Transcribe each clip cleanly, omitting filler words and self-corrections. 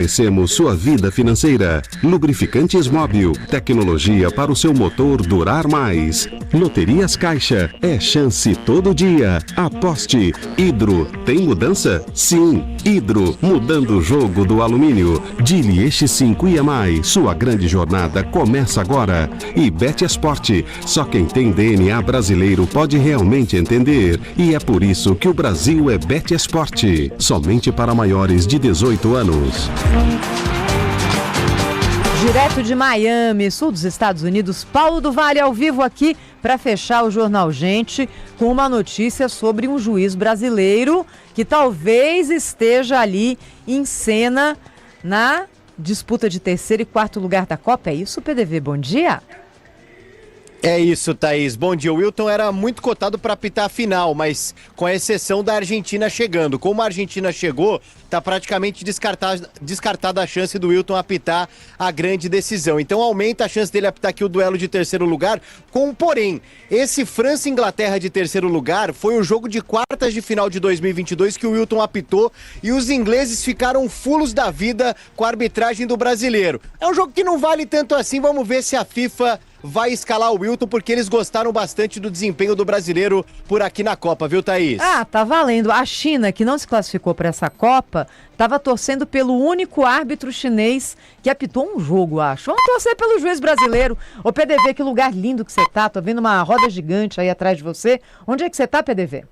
Conhecemos sua vida financeira. Lubrificantes Móbil, tecnologia para o seu motor durar mais. Loterias Caixa, é chance todo dia. Aposte. Hidro, tem mudança? Sim. Hidro, mudando o jogo do alumínio. Dili X5 IMI, sua grande jornada começa agora. E Bet Esporte, só quem tem DNA brasileiro pode realmente entender. E é por isso que o Brasil é Bet Esporte. Somente para maiores de 18 anos. Direto de Miami, sul dos Estados Unidos, Paulo do Vale ao vivo aqui para fechar o Jornal Gente com uma notícia sobre um juiz brasileiro que talvez esteja ali em cena na disputa de terceiro e quarto lugar da Copa. É isso, PDV? Bom dia. É isso, Thaís. Bom dia. O Wilton era muito cotado para apitar a final, mas com a exceção da Argentina chegando. Como a Argentina chegou, está praticamente descartada a chance do Wilton apitar a grande decisão. Então aumenta a chance dele apitar aqui o duelo de terceiro lugar. Com um porém, esse França e Inglaterra de terceiro lugar foi o jogo de quartas de final de 2022 que o Wilton apitou e os ingleses ficaram fulos da vida com a arbitragem do brasileiro. É um jogo que não vale tanto assim. Vamos ver se a FIFA vai escalar o Wilton, porque eles gostaram bastante do desempenho do brasileiro por aqui na Copa, viu, Thaís? Ah, tá valendo. A China, que não se classificou para essa Copa, estava torcendo pelo único árbitro chinês que apitou um jogo, acho. Vamos torcer pelo juiz brasileiro. Ô, PDV, que lugar lindo que você tá. Tô vendo uma roda gigante aí atrás de você. Onde é que você tá, PDV?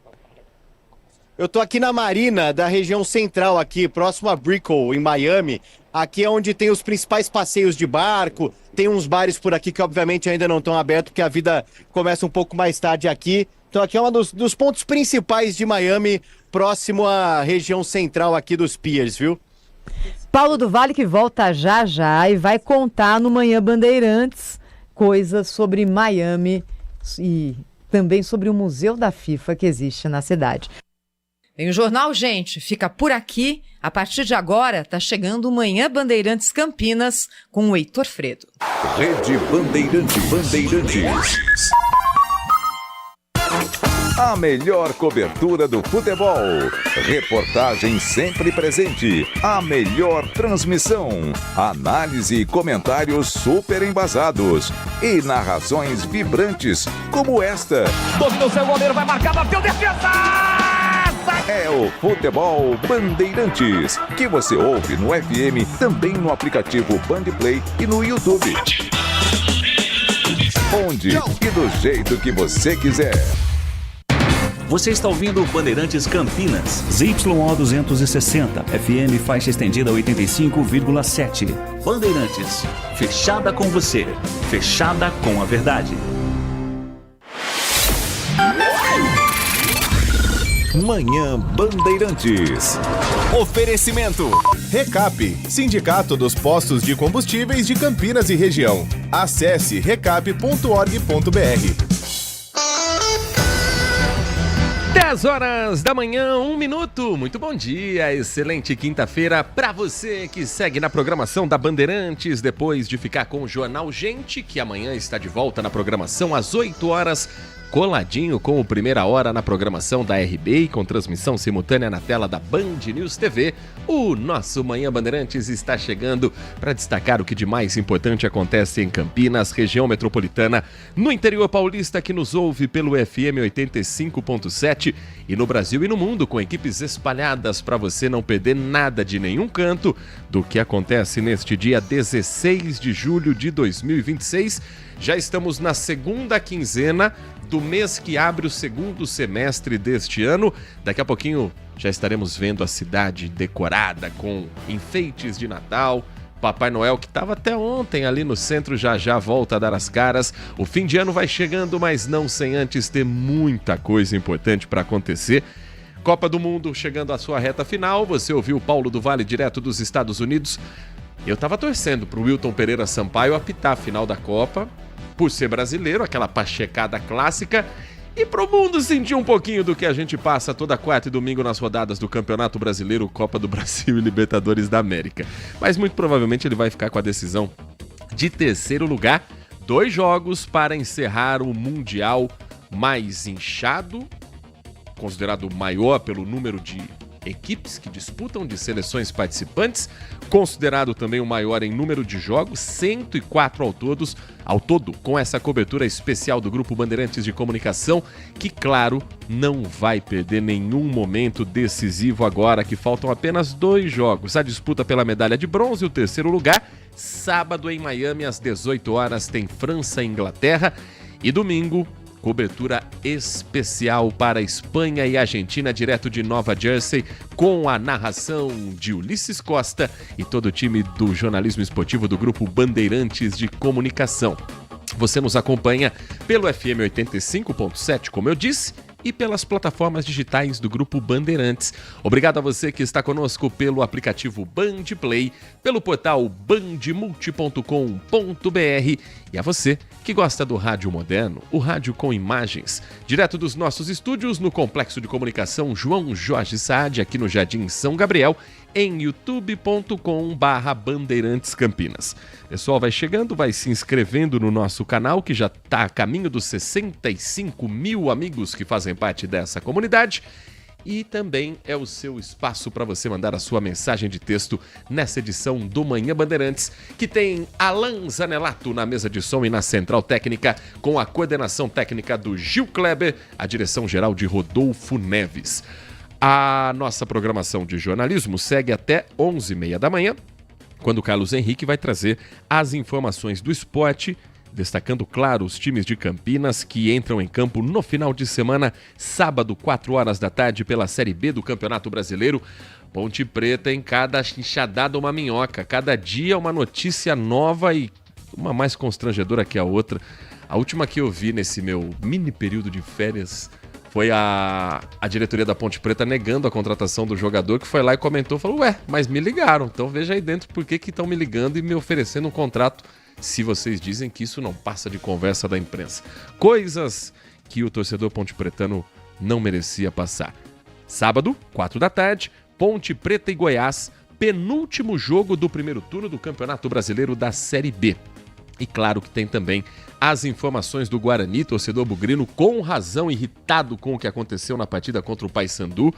Eu tô aqui na Marina, da região central aqui, próximo a Brickell, em Miami. Aqui é onde tem os principais passeios de barco, tem uns bares por aqui que obviamente ainda não estão abertos, porque a vida começa um pouco mais tarde aqui. Então aqui é um dos pontos principais de Miami, próximo à região central aqui dos Piers, viu? Paulo do Vale que volta já já e vai contar no Manhã Bandeirantes coisas sobre Miami e também sobre o Museu da FIFA que existe na cidade. Em o Jornal Gente fica por aqui. A partir de agora, tá chegando o Manhã Bandeirantes Campinas com o Heitor Fredo. Rede Bandeirantes. A melhor cobertura do futebol. Reportagem sempre presente. A melhor transmissão. Análise e comentários super embasados. E narrações vibrantes como esta. Dominou seu goleiro, vai marcar, bateu, defesa! É o Futebol Bandeirantes, que você ouve no FM, também no aplicativo Bandplay e no YouTube. Onde e do jeito que você quiser. Você está ouvindo Bandeirantes Campinas, ZYO 260, FM faixa estendida 85,7. Bandeirantes, fechada com você, fechada com a verdade. Manhã Bandeirantes. Oferecimento. Recap, Sindicato dos Postos de Combustíveis de Campinas e Região. Acesse recap.org.br. 10 horas da manhã, 1 minuto. Muito bom dia, excelente quinta-feira para você que segue na programação da Bandeirantes, depois de ficar com o Jornal Gente, que amanhã está de volta na programação às 8 horas, coladinho com o Primeira Hora na programação da RBI, com transmissão simultânea na tela da Band News TV. O nosso Manhã Bandeirantes está chegando para destacar o que de mais importante acontece em Campinas, região metropolitana, no interior paulista que nos ouve pelo FM 85.7 e no Brasil e no mundo, com equipes espalhadas para você não perder nada de nenhum canto do que acontece neste dia 16 de julho de 2026. Já estamos na segunda quinzena do mês que abre o segundo semestre deste ano. Daqui a pouquinho já estaremos vendo a cidade decorada com enfeites de Natal. Papai Noel, que estava até ontem ali no centro, já volta a dar as caras. O fim de ano vai chegando, mas não sem antes ter muita coisa importante para acontecer. Copa do Mundo chegando à sua reta final. Você ouviu o Paulo do Vale direto dos Estados Unidos. Eu estava torcendo para o Wilton Pereira Sampaio apitar a final da Copa, por ser brasileiro, aquela pachecada clássica, e pro mundo sentir um pouquinho do que a gente passa toda quarta e domingo nas rodadas do Campeonato Brasileiro, Copa do Brasil e Libertadores da América. Mas muito provavelmente ele vai ficar com a decisão de terceiro lugar. 2 jogos para encerrar o Mundial mais inchado, considerado maior pelo número de equipes que disputam, de seleções participantes, considerado também o maior em número de jogos, 104 ao todo, com essa cobertura especial do Grupo Bandeirantes de Comunicação, que, claro, não vai perder nenhum momento decisivo agora, que faltam apenas 2 jogos. A disputa pela medalha de bronze e o terceiro lugar, sábado em Miami, às 18 horas, tem França e Inglaterra, e domingo, cobertura especial para Espanha e Argentina, direto de Nova Jersey, com a narração de Ulisses Costa e todo o time do jornalismo esportivo do Grupo Bandeirantes de Comunicação. Você nos acompanha pelo FM 85.7, como eu disse, e pelas plataformas digitais do Grupo Bandeirantes. Obrigado a você que está conosco pelo aplicativo Band Play, pelo portal bandmulti.com.br e a você que gosta do rádio moderno, o rádio com imagens, direto dos nossos estúdios no Complexo de Comunicação João Jorge Saad, aqui no Jardim São Gabriel, em youtube.com/Bandeirantes Campinas. Pessoal, vai chegando, vai se inscrevendo no nosso canal, que já está a caminho dos 65 mil amigos que fazem parte dessa comunidade. E também é o seu espaço para você mandar a sua mensagem de texto nessa edição do Manhã Bandeirantes, que tem Alan Zanelato na mesa de som e na central técnica, com a coordenação técnica do Gil Kleber, a direção geral de Rodolfo Neves. A nossa programação de jornalismo segue até 11h30 da manhã, quando o Carlos Henrique vai trazer as informações do esporte, destacando, claro, os times de Campinas que entram em campo no final de semana, sábado, 4 horas da tarde, pela Série B do Campeonato Brasileiro. Ponte Preta em cada enxadada uma minhoca, cada dia uma notícia nova e uma mais constrangedora que a outra. A última que eu vi nesse meu mini período de férias foi a diretoria da Ponte Preta negando a contratação do jogador, que foi lá e comentou, falou, mas me ligaram, então veja aí dentro por que estão me ligando e me oferecendo um contrato, se vocês dizem que isso não passa de conversa da imprensa. Coisas que o torcedor pontepretano não merecia passar. Sábado, 4 da tarde, Ponte Preta e Goiás, penúltimo jogo do primeiro turno do Campeonato Brasileiro da Série B. E claro que tem também as informações do Guarani, torcedor bugrino com razão irritado com o que aconteceu na partida contra o Paysandu.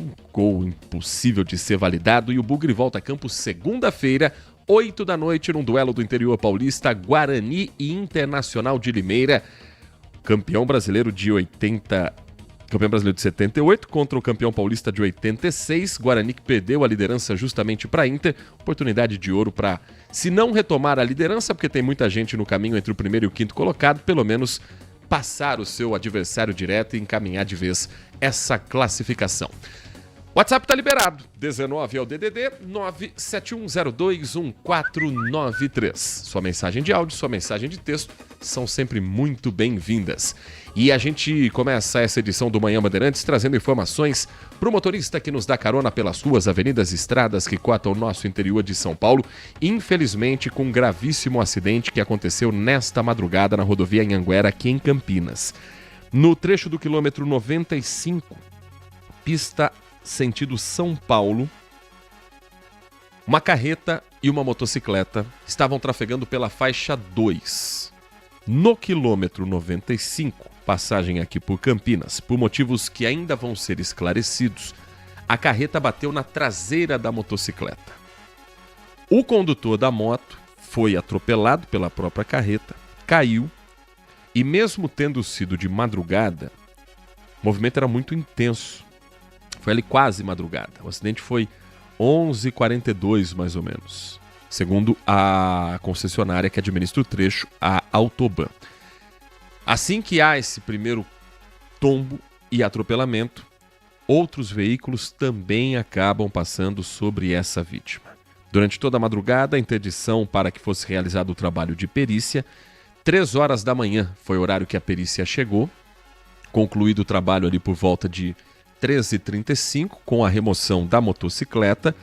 Um gol impossível de ser validado e o Bugre volta a campo segunda-feira, 8 da noite, num duelo do interior paulista, Guarani e Internacional de Limeira. Campeão brasileiro de 78 contra o campeão paulista de 86. Guarani que perdeu a liderança justamente para Inter. Oportunidade de ouro para, se não retomar a liderança, porque tem muita gente no caminho entre o primeiro e o quinto colocado, pelo menos passar o seu adversário direto e encaminhar de vez essa classificação. WhatsApp está liberado, 19 é o DDD 971021493. Sua mensagem de áudio, sua mensagem de texto são sempre muito bem-vindas. E a gente começa essa edição do Manhã Bandeirantes trazendo informações para o motorista que nos dá carona pelas ruas, avenidas e estradas que cortam o nosso interior de São Paulo, infelizmente com um gravíssimo acidente que aconteceu nesta madrugada na rodovia Anhanguera, aqui em Campinas. No trecho do quilômetro 95, pista sentido São Paulo, uma carreta e uma motocicleta estavam trafegando pela faixa 2. No quilômetro 95, passagem aqui por Campinas, por motivos que ainda vão ser esclarecidos, a carreta bateu na traseira da motocicleta. O condutor da moto foi atropelado pela própria carreta, caiu e mesmo tendo sido de madrugada, o movimento era muito intenso. Foi ali quase madrugada. O acidente foi 11h42, mais ou menos, segundo a concessionária que administra o trecho, a Autoban. Assim que há esse primeiro tombo e atropelamento, outros veículos também acabam passando sobre essa vítima. Durante toda a madrugada, a interdição para que fosse realizado o trabalho de perícia. 3 horas da manhã foi o horário que a perícia chegou, concluído o trabalho ali por volta de 13h35, com a remoção da motocicleta,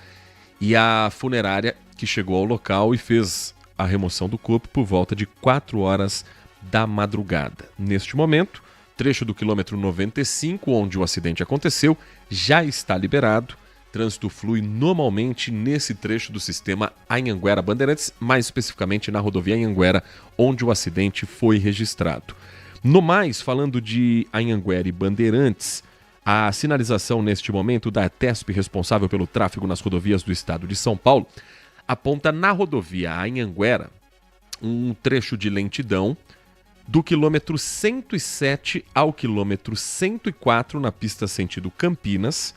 e a funerária que chegou ao local e fez a remoção do corpo por volta de 4 horas da madrugada. Neste momento, trecho do quilômetro 95, onde o acidente aconteceu, já está liberado. Trânsito flui normalmente nesse trecho do sistema Anhanguera Bandeirantes, mais especificamente na rodovia Anhanguera, onde o acidente foi registrado. No mais, falando de Anhanguera e Bandeirantes, A sinalização neste momento da TESP, responsável pelo tráfego nas rodovias do estado de São Paulo, aponta na rodovia Anhanguera um trecho de lentidão do quilômetro 107 ao quilômetro 104 na pista sentido Campinas.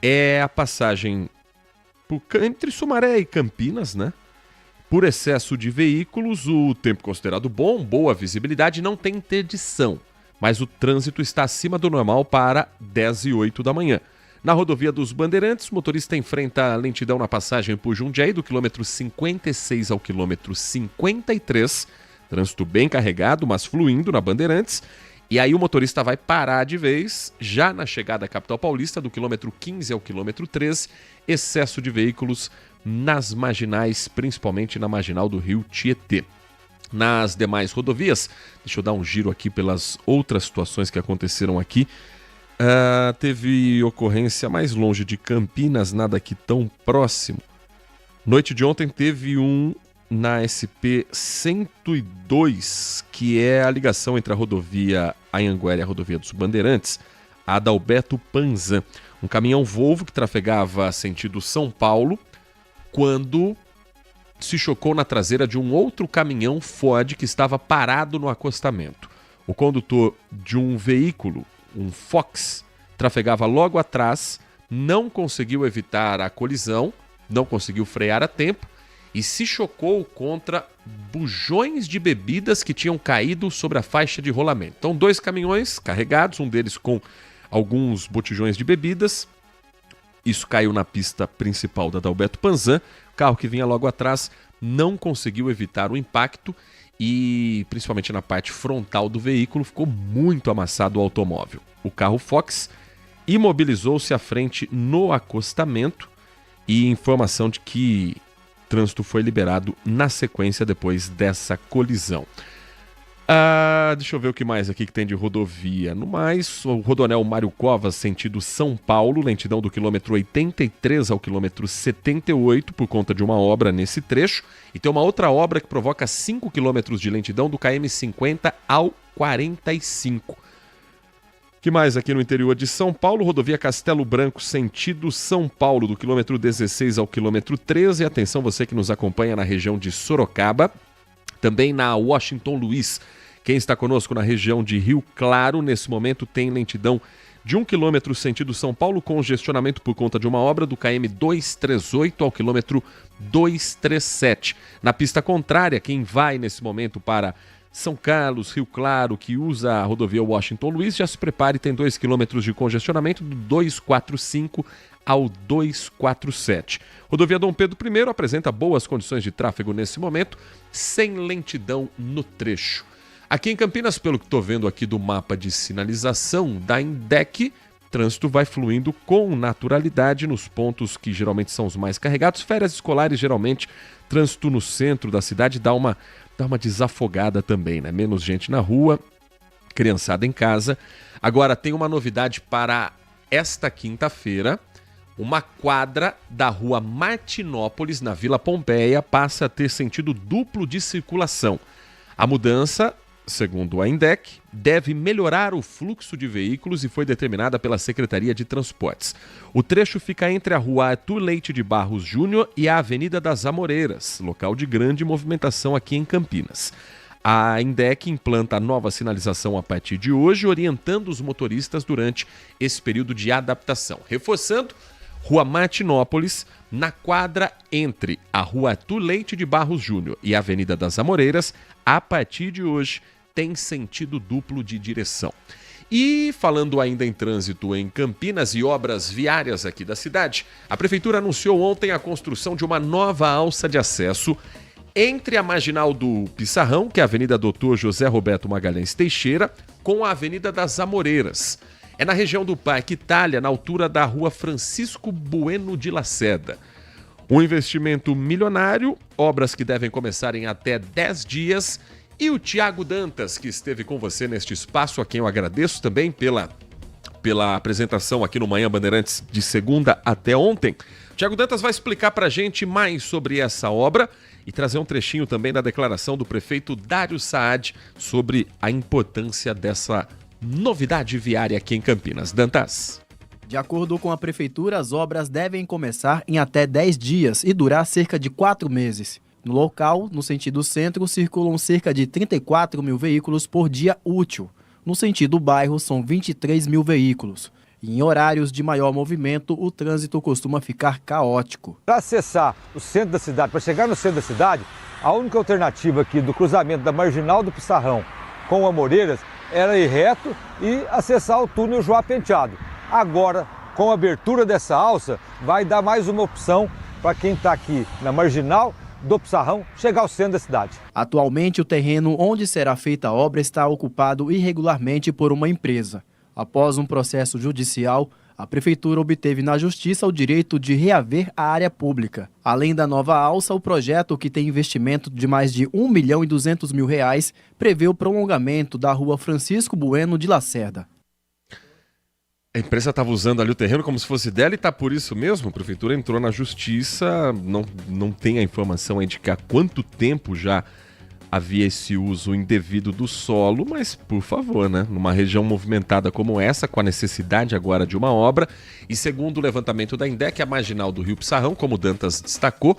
É a passagem entre Sumaré e Campinas, né? Por excesso de veículos, o tempo considerado bom, boa visibilidade, não tem interdição, mas o trânsito está acima do normal para 10h08 da manhã. Na rodovia dos Bandeirantes, o motorista enfrenta lentidão na passagem por Jundiaí, do quilômetro 56 ao quilômetro 53. Trânsito bem carregado, mas fluindo na Bandeirantes. E aí o motorista vai parar de vez, já na chegada à capital paulista, do quilômetro 15 ao quilômetro 13. Excesso de veículos nas marginais, principalmente na marginal do Rio Tietê. Nas demais rodovias, deixa eu dar um giro aqui pelas outras situações que aconteceram aqui. Teve ocorrência mais longe de Campinas, nada aqui tão próximo. Noite de ontem teve um na SP 102, que é a ligação entre a rodovia Anhanguera e a rodovia dos Bandeirantes, a Adalberto Panzan. Um caminhão Volvo que trafegava sentido São Paulo, quando se chocou na traseira de um outro caminhão Ford que estava parado no acostamento. O condutor de um veículo, um Fox, trafegava logo atrás, não conseguiu evitar a colisão, não conseguiu frear a tempo e se chocou contra bujões de bebidas que tinham caído sobre a faixa de rolamento. Então, 2 caminhões carregados, um deles com alguns botijões de bebidas. Isso caiu na pista principal da Adalberto Panzan. O carro que vinha logo atrás não conseguiu evitar o impacto e, principalmente na parte frontal do veículo, ficou muito amassado o automóvel. O carro Fox imobilizou-se à frente no acostamento e informação de que trânsito foi liberado na sequência depois dessa colisão. Deixa eu ver o que mais aqui que tem de rodovia. No mais, o Rodoanel Mário Covas, sentido São Paulo, lentidão do quilômetro 83 ao quilômetro 78 por conta de uma obra nesse trecho. E tem uma outra obra que provoca 5 quilômetros de lentidão do KM 50 ao 45. Que mais aqui no interior de São Paulo? Rodovia Castelo Branco, sentido São Paulo, do quilômetro 16 ao quilômetro 13. Atenção você que nos acompanha na região de Sorocaba. Também na Washington Luiz. Quem está conosco na região de Rio Claro, nesse momento tem lentidão de 1 quilômetro sentido São Paulo, congestionamento por conta de uma obra do KM 238 ao quilômetro 237. Na pista contrária, quem vai nesse momento para São Carlos, Rio Claro, que usa a rodovia Washington Luiz, já se prepare, tem 2 quilômetros de congestionamento do 245 ao 247. Rodovia Dom Pedro I apresenta boas condições de tráfego nesse momento, sem lentidão no trecho. Aqui em Campinas, pelo que estou vendo aqui do mapa de sinalização da INDEC, trânsito vai fluindo com naturalidade nos pontos que geralmente são os mais carregados. Férias escolares, geralmente, trânsito no centro da cidade dá uma desafogada também, né? Menos gente na rua, criançada em casa. Agora, tem uma novidade para esta quinta-feira. Uma quadra da rua Martinópolis, na Vila Pompeia, passa a ter sentido duplo de circulação. A mudança, segundo a INDEC, deve melhorar o fluxo de veículos e foi determinada pela Secretaria de Transportes. O trecho fica entre a rua Arthur Leite de Barros Júnior e a Avenida das Amoreiras, local de grande movimentação aqui em Campinas. A INDEC implanta a nova sinalização a partir de hoje, orientando os motoristas durante esse período de adaptação. Reforçando, Rua Martinópolis, na quadra entre a Rua Arthur Leite de Barros Júnior e a Avenida das Amoreiras, a partir de hoje tem sentido duplo de direção. E falando ainda em trânsito em Campinas e obras viárias aqui da cidade, a Prefeitura anunciou ontem a construção de uma nova alça de acesso entre a Marginal do Pissarrão, que é a Avenida Doutor José Roberto Magalhães Teixeira, com a Avenida das Amoreiras. É na região do Parque Itália, na altura da Rua Francisco Bueno de Lacerda. Um investimento milionário, obras que devem começar em até 10 dias. E o Tiago Dantas, que esteve com você neste espaço, a quem eu agradeço também pela apresentação aqui no Manhã Bandeirantes de segunda até ontem. Tiago Dantas vai explicar pra gente mais sobre essa obra e trazer um trechinho também da declaração do prefeito Dário Saad sobre a importância dessa novidade viária aqui em Campinas. Dantas. De acordo com a Prefeitura, as obras devem começar em até 10 dias e durar cerca de 4 meses. No local, no sentido centro, circulam cerca de 34 mil veículos por dia útil. No sentido bairro, são 23 mil veículos. E em horários de maior movimento, o trânsito costuma ficar caótico. Para acessar o centro da cidade, para chegar no centro da cidade, a única alternativa aqui do cruzamento da Marginal do Pissarrão com o Amoreiras era ir reto e acessar o túnel Joá Penteado. Agora, com a abertura dessa alça, vai dar mais uma opção para quem está aqui na Marginal do Pissarrão chegar ao centro da cidade. Atualmente, o terreno onde será feita a obra está ocupado irregularmente por uma empresa. Após um processo judicial, a Prefeitura obteve na Justiça o direito de reaver a área pública. Além da nova alça, o projeto, que tem investimento de mais de R$1.200.000, prevê o prolongamento da rua Francisco Bueno de Lacerda. A empresa estava usando ali o terreno como se fosse dela e está por isso mesmo? A Prefeitura entrou na Justiça, não tem a informação a indicar quanto tempo já havia esse uso indevido do solo, mas, por favor, né? Numa região movimentada como essa, com a necessidade agora de uma obra, e segundo o levantamento da INDEC, a marginal do Rio Pissarrão, como o Dantas destacou,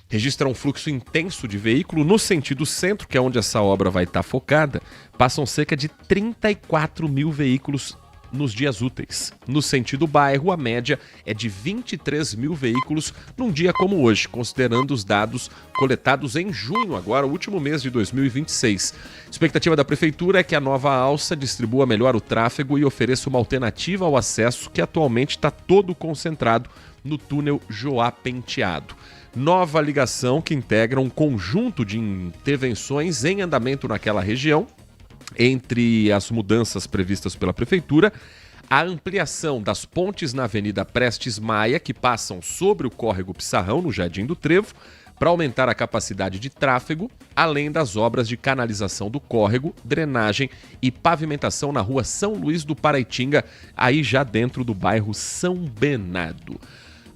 registra um fluxo intenso de veículo no sentido centro, que é onde essa obra vai estar focada, passam cerca de 34 mil veículos nos dias úteis. No sentido bairro, a média é de 23 mil veículos num dia como hoje, considerando os dados coletados em junho, agora o último mês de 2026. A expectativa da Prefeitura é que a nova alça distribua melhor o tráfego e ofereça uma alternativa ao acesso que atualmente está todo concentrado no túnel Joá Penteado. Nova ligação que integra um conjunto de intervenções em andamento naquela região. Entre as mudanças previstas pela Prefeitura, a ampliação das pontes na Avenida Prestes Maia, que passam sobre o córrego Pissarrão, no Jardim do Trevo, para aumentar a capacidade de tráfego, além das obras de canalização do córrego, drenagem e pavimentação na rua São Luís do Paraitinga, aí já dentro do bairro São Bernardo.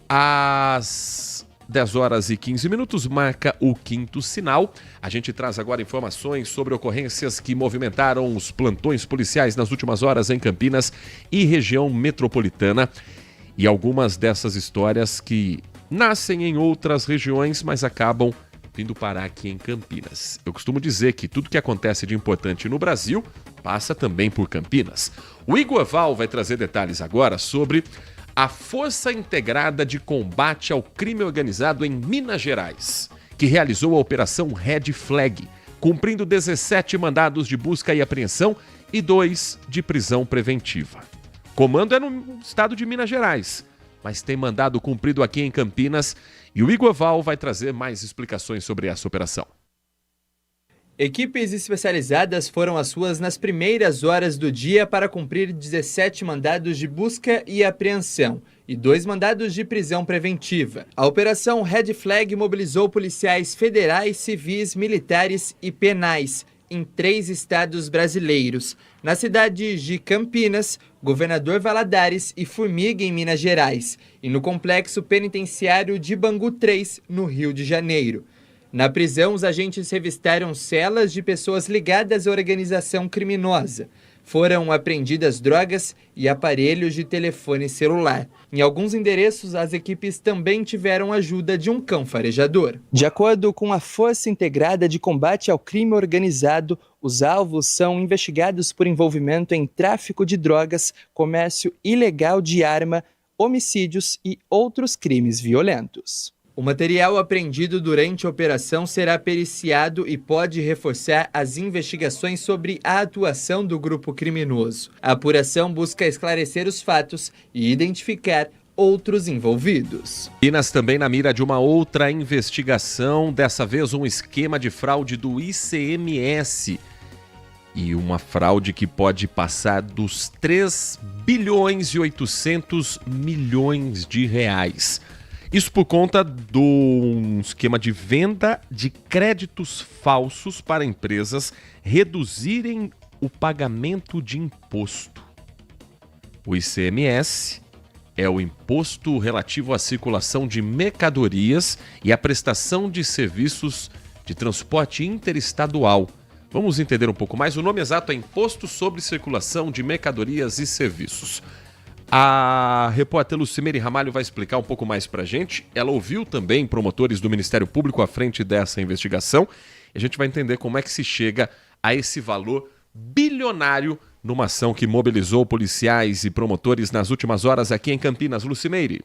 Às 10 horas e 15 minutos, marca o quinto sinal. A gente traz agora informações sobre ocorrências que movimentaram os plantões policiais nas últimas horas em Campinas e região metropolitana. E algumas dessas histórias que nascem em outras regiões, mas acabam vindo parar aqui em Campinas. Eu costumo dizer que tudo que acontece de importante no Brasil passa também por Campinas. O Igor Val vai trazer detalhes agora sobre a Força Integrada de Combate ao Crime Organizado em Minas Gerais, que realizou a Operação Red Flag, cumprindo 17 mandados de busca e apreensão e 2 de prisão preventiva. Comando é no estado de Minas Gerais, mas tem mandado cumprido aqui em Campinas e o Igor Val vai trazer mais explicações sobre essa operação. Equipes especializadas foram às ruas nas primeiras horas do dia para cumprir 17 mandados de busca e apreensão e 2 mandados de prisão preventiva. A Operação Red Flag mobilizou policiais federais, civis, militares e penais em 3 estados brasileiros. Nas cidades de Campinas, Governador Valadares e Formiga, em Minas Gerais, e no Complexo Penitenciário de Bangu 3, no Rio de Janeiro. Na prisão, os agentes revistaram celas de pessoas ligadas à organização criminosa. Foram apreendidas drogas e aparelhos de telefone celular. Em alguns endereços, as equipes também tiveram ajuda de um cão farejador. De acordo com a Força Integrada de Combate ao Crime Organizado, os alvos são investigados por envolvimento em tráfico de drogas, comércio ilegal de arma, homicídios e outros crimes violentos. O material apreendido durante a operação será periciado e pode reforçar as investigações sobre a atuação do grupo criminoso. A apuração busca esclarecer os fatos e identificar outros envolvidos. Minas também na mira de uma outra investigação, dessa vez um esquema de fraude do ICMS. E uma fraude que pode passar dos 3 bilhões e 800 milhões de reais. Isso por conta de um esquema de venda de créditos falsos para empresas reduzirem o pagamento de imposto. O ICMS é o imposto relativo à circulação de mercadorias e à prestação de serviços de transporte interestadual, Vamos entender um pouco mais. O nome exato é Imposto sobre Circulação de Mercadorias e Serviços. A repórter Lucimere Ramalho vai explicar um pouco mais pra gente. Ela ouviu também promotores do Ministério Público à frente dessa investigação. E a gente vai entender como é que se chega a esse valor bilionário numa ação que mobilizou policiais e promotores nas últimas horas aqui em Campinas. Lucimere.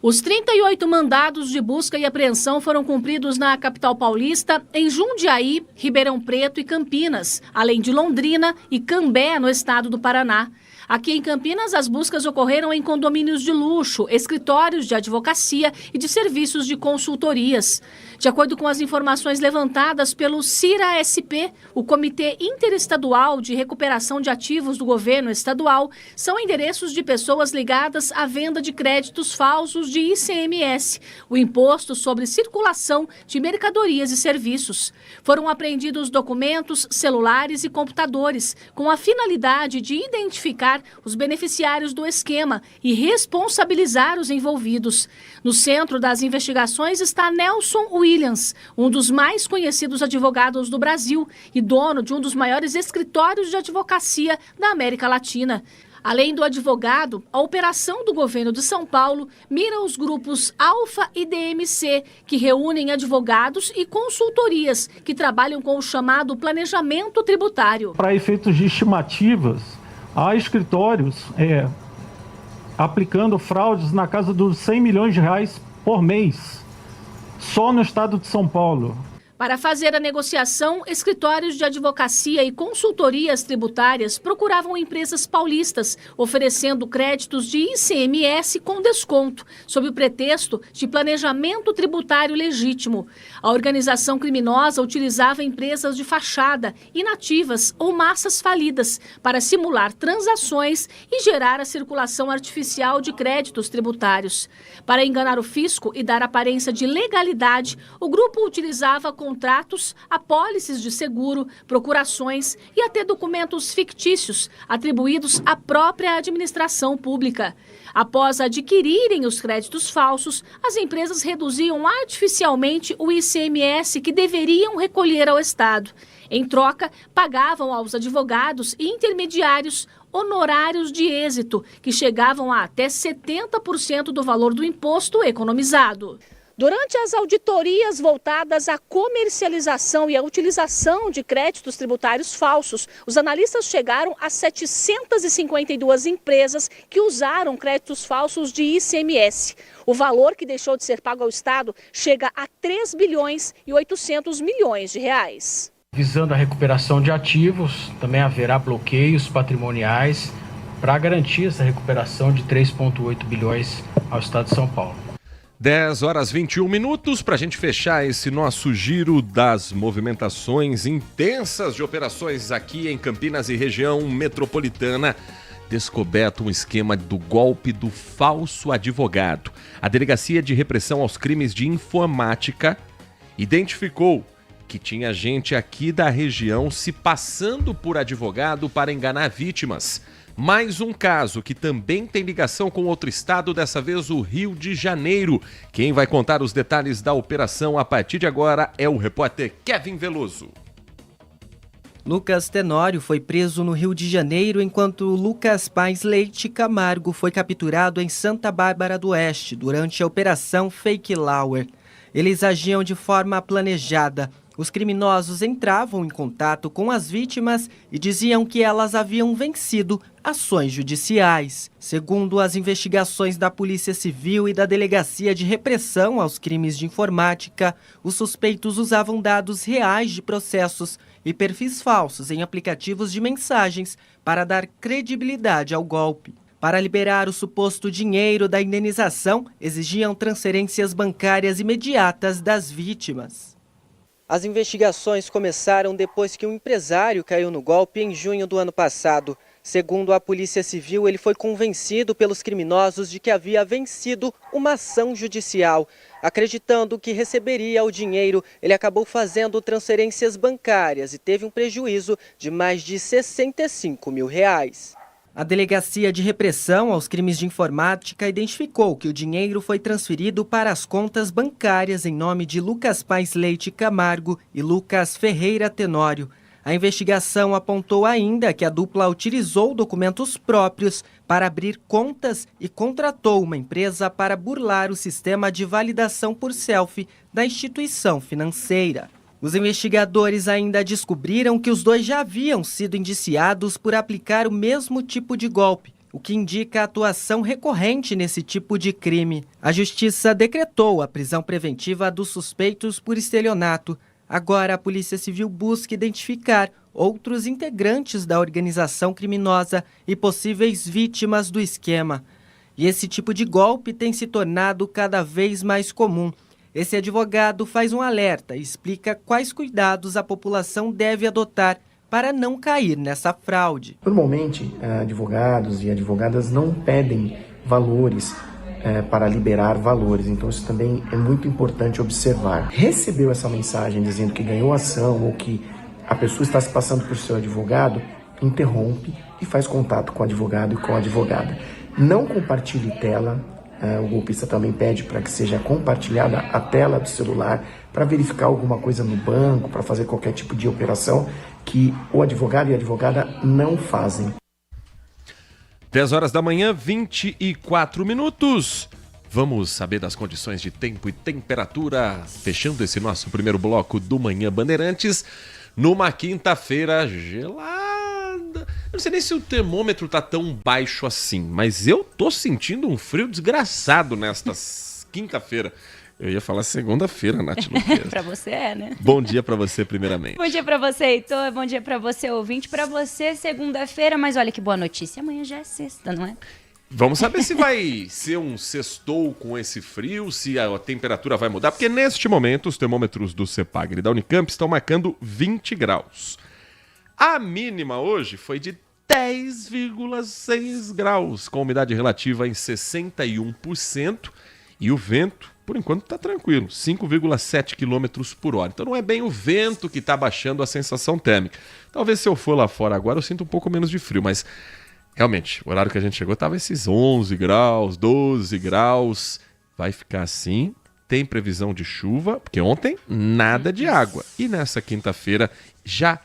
Os 38 mandados de busca e apreensão foram cumpridos na capital paulista, em Jundiaí, Ribeirão Preto e Campinas, além de Londrina e Cambé, no estado do Paraná. Aqui em Campinas, as buscas ocorreram em condomínios de luxo, escritórios de advocacia e de serviços de consultorias. De acordo com as informações levantadas pelo CIRA-SP, o Comitê Interestadual de Recuperação de Ativos do Governo Estadual, são endereços de pessoas ligadas à venda de créditos falsos de ICMS, o Imposto sobre Circulação de Mercadorias e Serviços. Foram apreendidos documentos, celulares e computadores, com a finalidade de identificar os beneficiários do esquema e responsabilizar os envolvidos. No centro das investigações está Nelson Williams, um dos mais conhecidos advogados do Brasil e dono de um dos maiores escritórios de advocacia da América Latina. Além do advogado, a operação do governo de São Paulo mira os grupos Alfa e DMC, que reúnem advogados e consultorias que trabalham com o chamado planejamento tributário. Para efeitos de estimativas, há escritórios aplicando fraudes na casa dos 100 milhões de reais por mês, só no estado de São Paulo. Para fazer a negociação, escritórios de advocacia e consultorias tributárias procuravam empresas paulistas, oferecendo créditos de ICMS com desconto, sob o pretexto de planejamento tributário legítimo. A organização criminosa utilizava empresas de fachada, inativas ou massas falidas para simular transações e gerar a circulação artificial de créditos tributários. Para enganar o fisco e dar aparência de legalidade, o grupo utilizava contratos, apólices de seguro, procurações e até documentos fictícios atribuídos à própria administração pública. Após adquirirem os créditos falsos, as empresas reduziam artificialmente o ICMS que deveriam recolher ao Estado. Em troca, pagavam aos advogados e intermediários honorários de êxito, que chegavam a até 70% do valor do imposto economizado. Durante as auditorias voltadas à comercialização e à utilização de créditos tributários falsos, os analistas chegaram a 752 empresas que usaram créditos falsos de ICMS. O valor que deixou de ser pago ao Estado chega a 3 bilhões e 800 milhões de reais. Visando a recuperação de ativos, também haverá bloqueios patrimoniais para garantir essa recuperação de 3,8 bilhões ao Estado de São Paulo. 10h21 para a gente fechar esse nosso giro das movimentações intensas de operações aqui em Campinas e região metropolitana. Descoberto um esquema do golpe do falso advogado. A Delegacia de Repressão aos Crimes de Informática identificou que tinha gente aqui da região se passando por advogado para enganar vítimas. Mais um caso que também tem ligação com outro estado, dessa vez o Rio de Janeiro. Quem vai contar os detalhes da operação a partir de agora é o repórter Kevin Veloso. Lucas Tenório foi preso no Rio de Janeiro, enquanto Lucas Paes Leite Camargo foi capturado em Santa Bárbara do Oeste durante a Operação Fake Lauer. Eles agiam de forma planejada. Os criminosos entravam em contato com as vítimas e diziam que elas haviam vencido ações judiciais. Segundo as investigações da Polícia Civil e da Delegacia de Repressão aos Crimes de Informática, os suspeitos usavam dados reais de processos e perfis falsos em aplicativos de mensagens para dar credibilidade ao golpe. Para liberar o suposto dinheiro da indenização, exigiam transferências bancárias imediatas das vítimas. As investigações começaram depois que um empresário caiu no golpe em junho do ano passado. Segundo a Polícia Civil, ele foi convencido pelos criminosos de que havia vencido uma ação judicial. Acreditando que receberia o dinheiro, ele acabou fazendo transferências bancárias e teve um prejuízo de mais de R$65 mil. A Delegacia de Repressão aos Crimes de Informática identificou que o dinheiro foi transferido para as contas bancárias em nome de Lucas Paes Leite Camargo e Lucas Ferreira Tenório. A investigação apontou ainda que a dupla utilizou documentos próprios para abrir contas e contratou uma empresa para burlar o sistema de validação por selfie da instituição financeira. Os investigadores ainda descobriram que os dois já haviam sido indiciados por aplicar o mesmo tipo de golpe, o que indica a atuação recorrente nesse tipo de crime. A Justiça decretou a prisão preventiva dos suspeitos por estelionato. Agora, a Polícia Civil busca identificar outros integrantes da organização criminosa e possíveis vítimas do esquema. E esse tipo de golpe tem se tornado cada vez mais comum. Esse advogado faz um alerta e explica quais cuidados a população deve adotar para não cair nessa fraude. Normalmente, advogados e advogadas não pedem valores para liberar valores, então isso também é muito importante observar. Recebeu essa mensagem dizendo que ganhou ação ou que a pessoa está se passando por seu advogado, interrompe e faz contato com o advogado e com a advogada. Não compartilhe tela, o golpista também pede para que seja compartilhada a tela do celular para verificar alguma coisa no banco, para fazer qualquer tipo de operação que o advogado e a advogada não fazem. 10 horas da manhã, 24 minutos. Vamos saber das condições de tempo e temperatura, fechando esse nosso primeiro bloco do Manhã Bandeirantes, numa quinta-feira gelada. Eu não sei nem se o termômetro tá tão baixo assim, mas eu tô sentindo um frio desgraçado nesta quinta-feira. Eu ia falar segunda-feira, Nath Luquez. Pra você né? Bom dia pra você, primeiramente. Bom dia pra você, Heitor. Bom dia pra você, ouvinte. Pra você, segunda-feira. Mas olha que boa notícia. Amanhã já é sexta, não é? Vamos saber se vai ser um sextou com esse frio, se a temperatura vai mudar. Porque neste momento, os termômetros do CEPAGRE e da Unicamp estão marcando 20 graus. A mínima hoje foi de 10,6 graus, com umidade relativa em 61%. E o vento, por enquanto, está tranquilo, 5,7 km por hora. Então não é bem o vento que está baixando a sensação térmica. Talvez se eu for lá fora agora eu sinta um pouco menos de frio, mas realmente, o horário que a gente chegou estava esses 11 graus, 12 graus. Vai ficar assim, tem previsão de chuva, porque ontem nada de água. E nessa quinta-feira já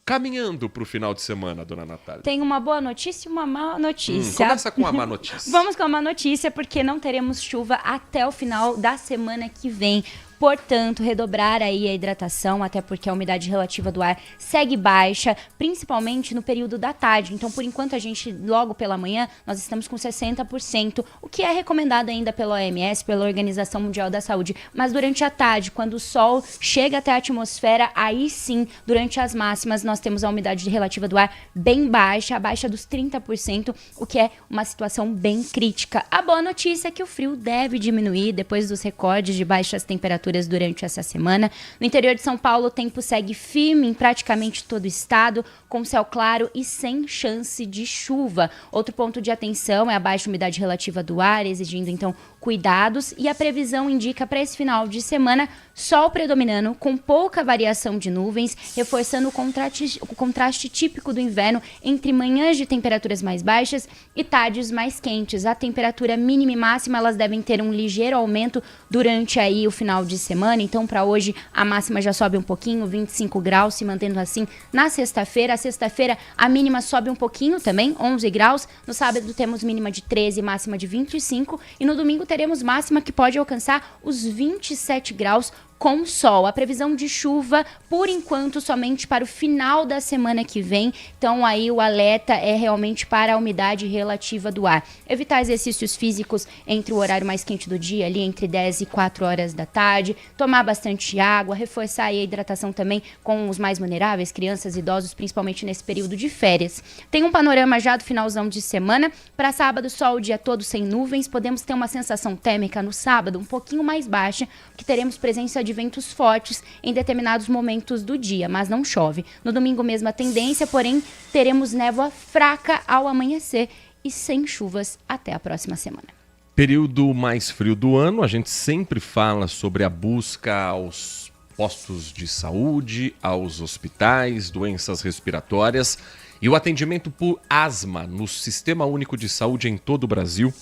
caminhando para o final de semana, dona Natália. Tem uma boa notícia e uma má notícia. Começa com a má notícia. Vamos com a má notícia, porque não teremos chuva até o final da semana que vem. Portanto, redobrar aí a hidratação, até porque a umidade relativa do ar segue baixa, principalmente no período da tarde. Então, por enquanto, a gente, logo pela manhã, nós estamos com 60%, o que é recomendado ainda pela OMS, pela Organização Mundial da Saúde. Mas durante a tarde, quando o sol chega até a atmosfera, aí sim, durante as máximas, nós temos a umidade relativa do ar bem baixa, abaixo dos 30%, o que é uma situação bem crítica. A boa notícia é que o frio deve diminuir depois dos recordes de baixas temperaturas durante essa semana. No interior de São Paulo, o tempo segue firme em praticamente todo o estado, com céu claro e sem chance de chuva. Outro ponto de atenção é a baixa umidade relativa do ar, exigindo então cuidados, e a previsão indica para esse final de semana sol predominando, com pouca variação de nuvens, reforçando o contraste típico do inverno entre manhãs de temperaturas mais baixas e tardes mais quentes. A temperatura mínima e máxima elas devem ter um ligeiro aumento durante aí o final de semana. Então, para hoje, a máxima já sobe um pouquinho, 25 graus, se mantendo assim na sexta-feira. A sexta-feira, a mínima sobe um pouquinho também, 11 graus. No sábado, temos mínima de 13 e máxima de 25. E no domingo, teremos máxima que pode alcançar os 27 graus com sol. A previsão de chuva, por enquanto, somente para o final da semana que vem. Então, aí o alerta é realmente para a umidade relativa do ar. Evitar exercícios físicos entre o horário mais quente do dia, ali entre 10 e 4 horas da tarde. Tomar bastante água, reforçar aí a hidratação também com os mais vulneráveis, crianças e idosos, principalmente nesse período de férias. Tem um panorama já do finalzão de semana. Para sábado, sol o dia todo sem nuvens. Podemos ter uma sensação térmica no sábado um pouquinho mais baixa, que teremos presença de ventos fortes em determinados momentos do dia, mas não chove. No domingo, mesma tendência, porém, teremos névoa fraca ao amanhecer e sem chuvas até a próxima semana. Período mais frio do ano, a gente sempre fala sobre a busca aos postos de saúde, aos hospitais, doenças respiratórias, e o atendimento por asma no Sistema Único de Saúde em todo o Brasil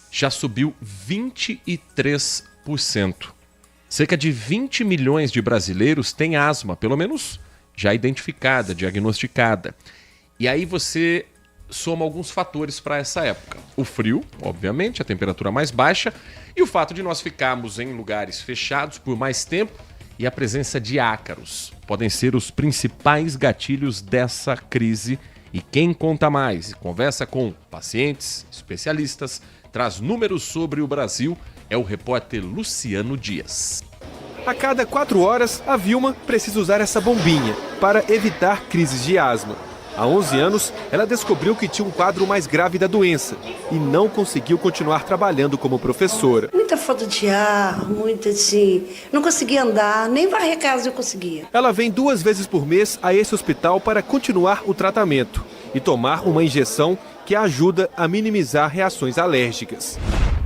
já subiu 23%. Cerca de 20 milhões de brasileiros têm asma, pelo menos já identificada, diagnosticada. E aí você soma alguns fatores para essa época. O frio, obviamente, a temperatura mais baixa, e o fato de nós ficarmos em lugares fechados por mais tempo e a presença de ácaros. Podem ser os principais gatilhos dessa crise. E quem conta mais e conversa com pacientes, especialistas, traz números sobre o Brasil, é o repórter Luciano Dias. A cada 4 horas, a Vilma precisa usar essa bombinha para evitar crises de asma. Há 11 anos, ela descobriu que tinha um quadro mais grave da doença e não conseguiu continuar trabalhando como professora. Muita falta de ar, muita assim, não conseguia andar, nem varrer casa eu conseguia. Ela vem 2 vezes por mês a esse hospital para continuar o tratamento e tomar uma injeção que ajuda a minimizar reações alérgicas.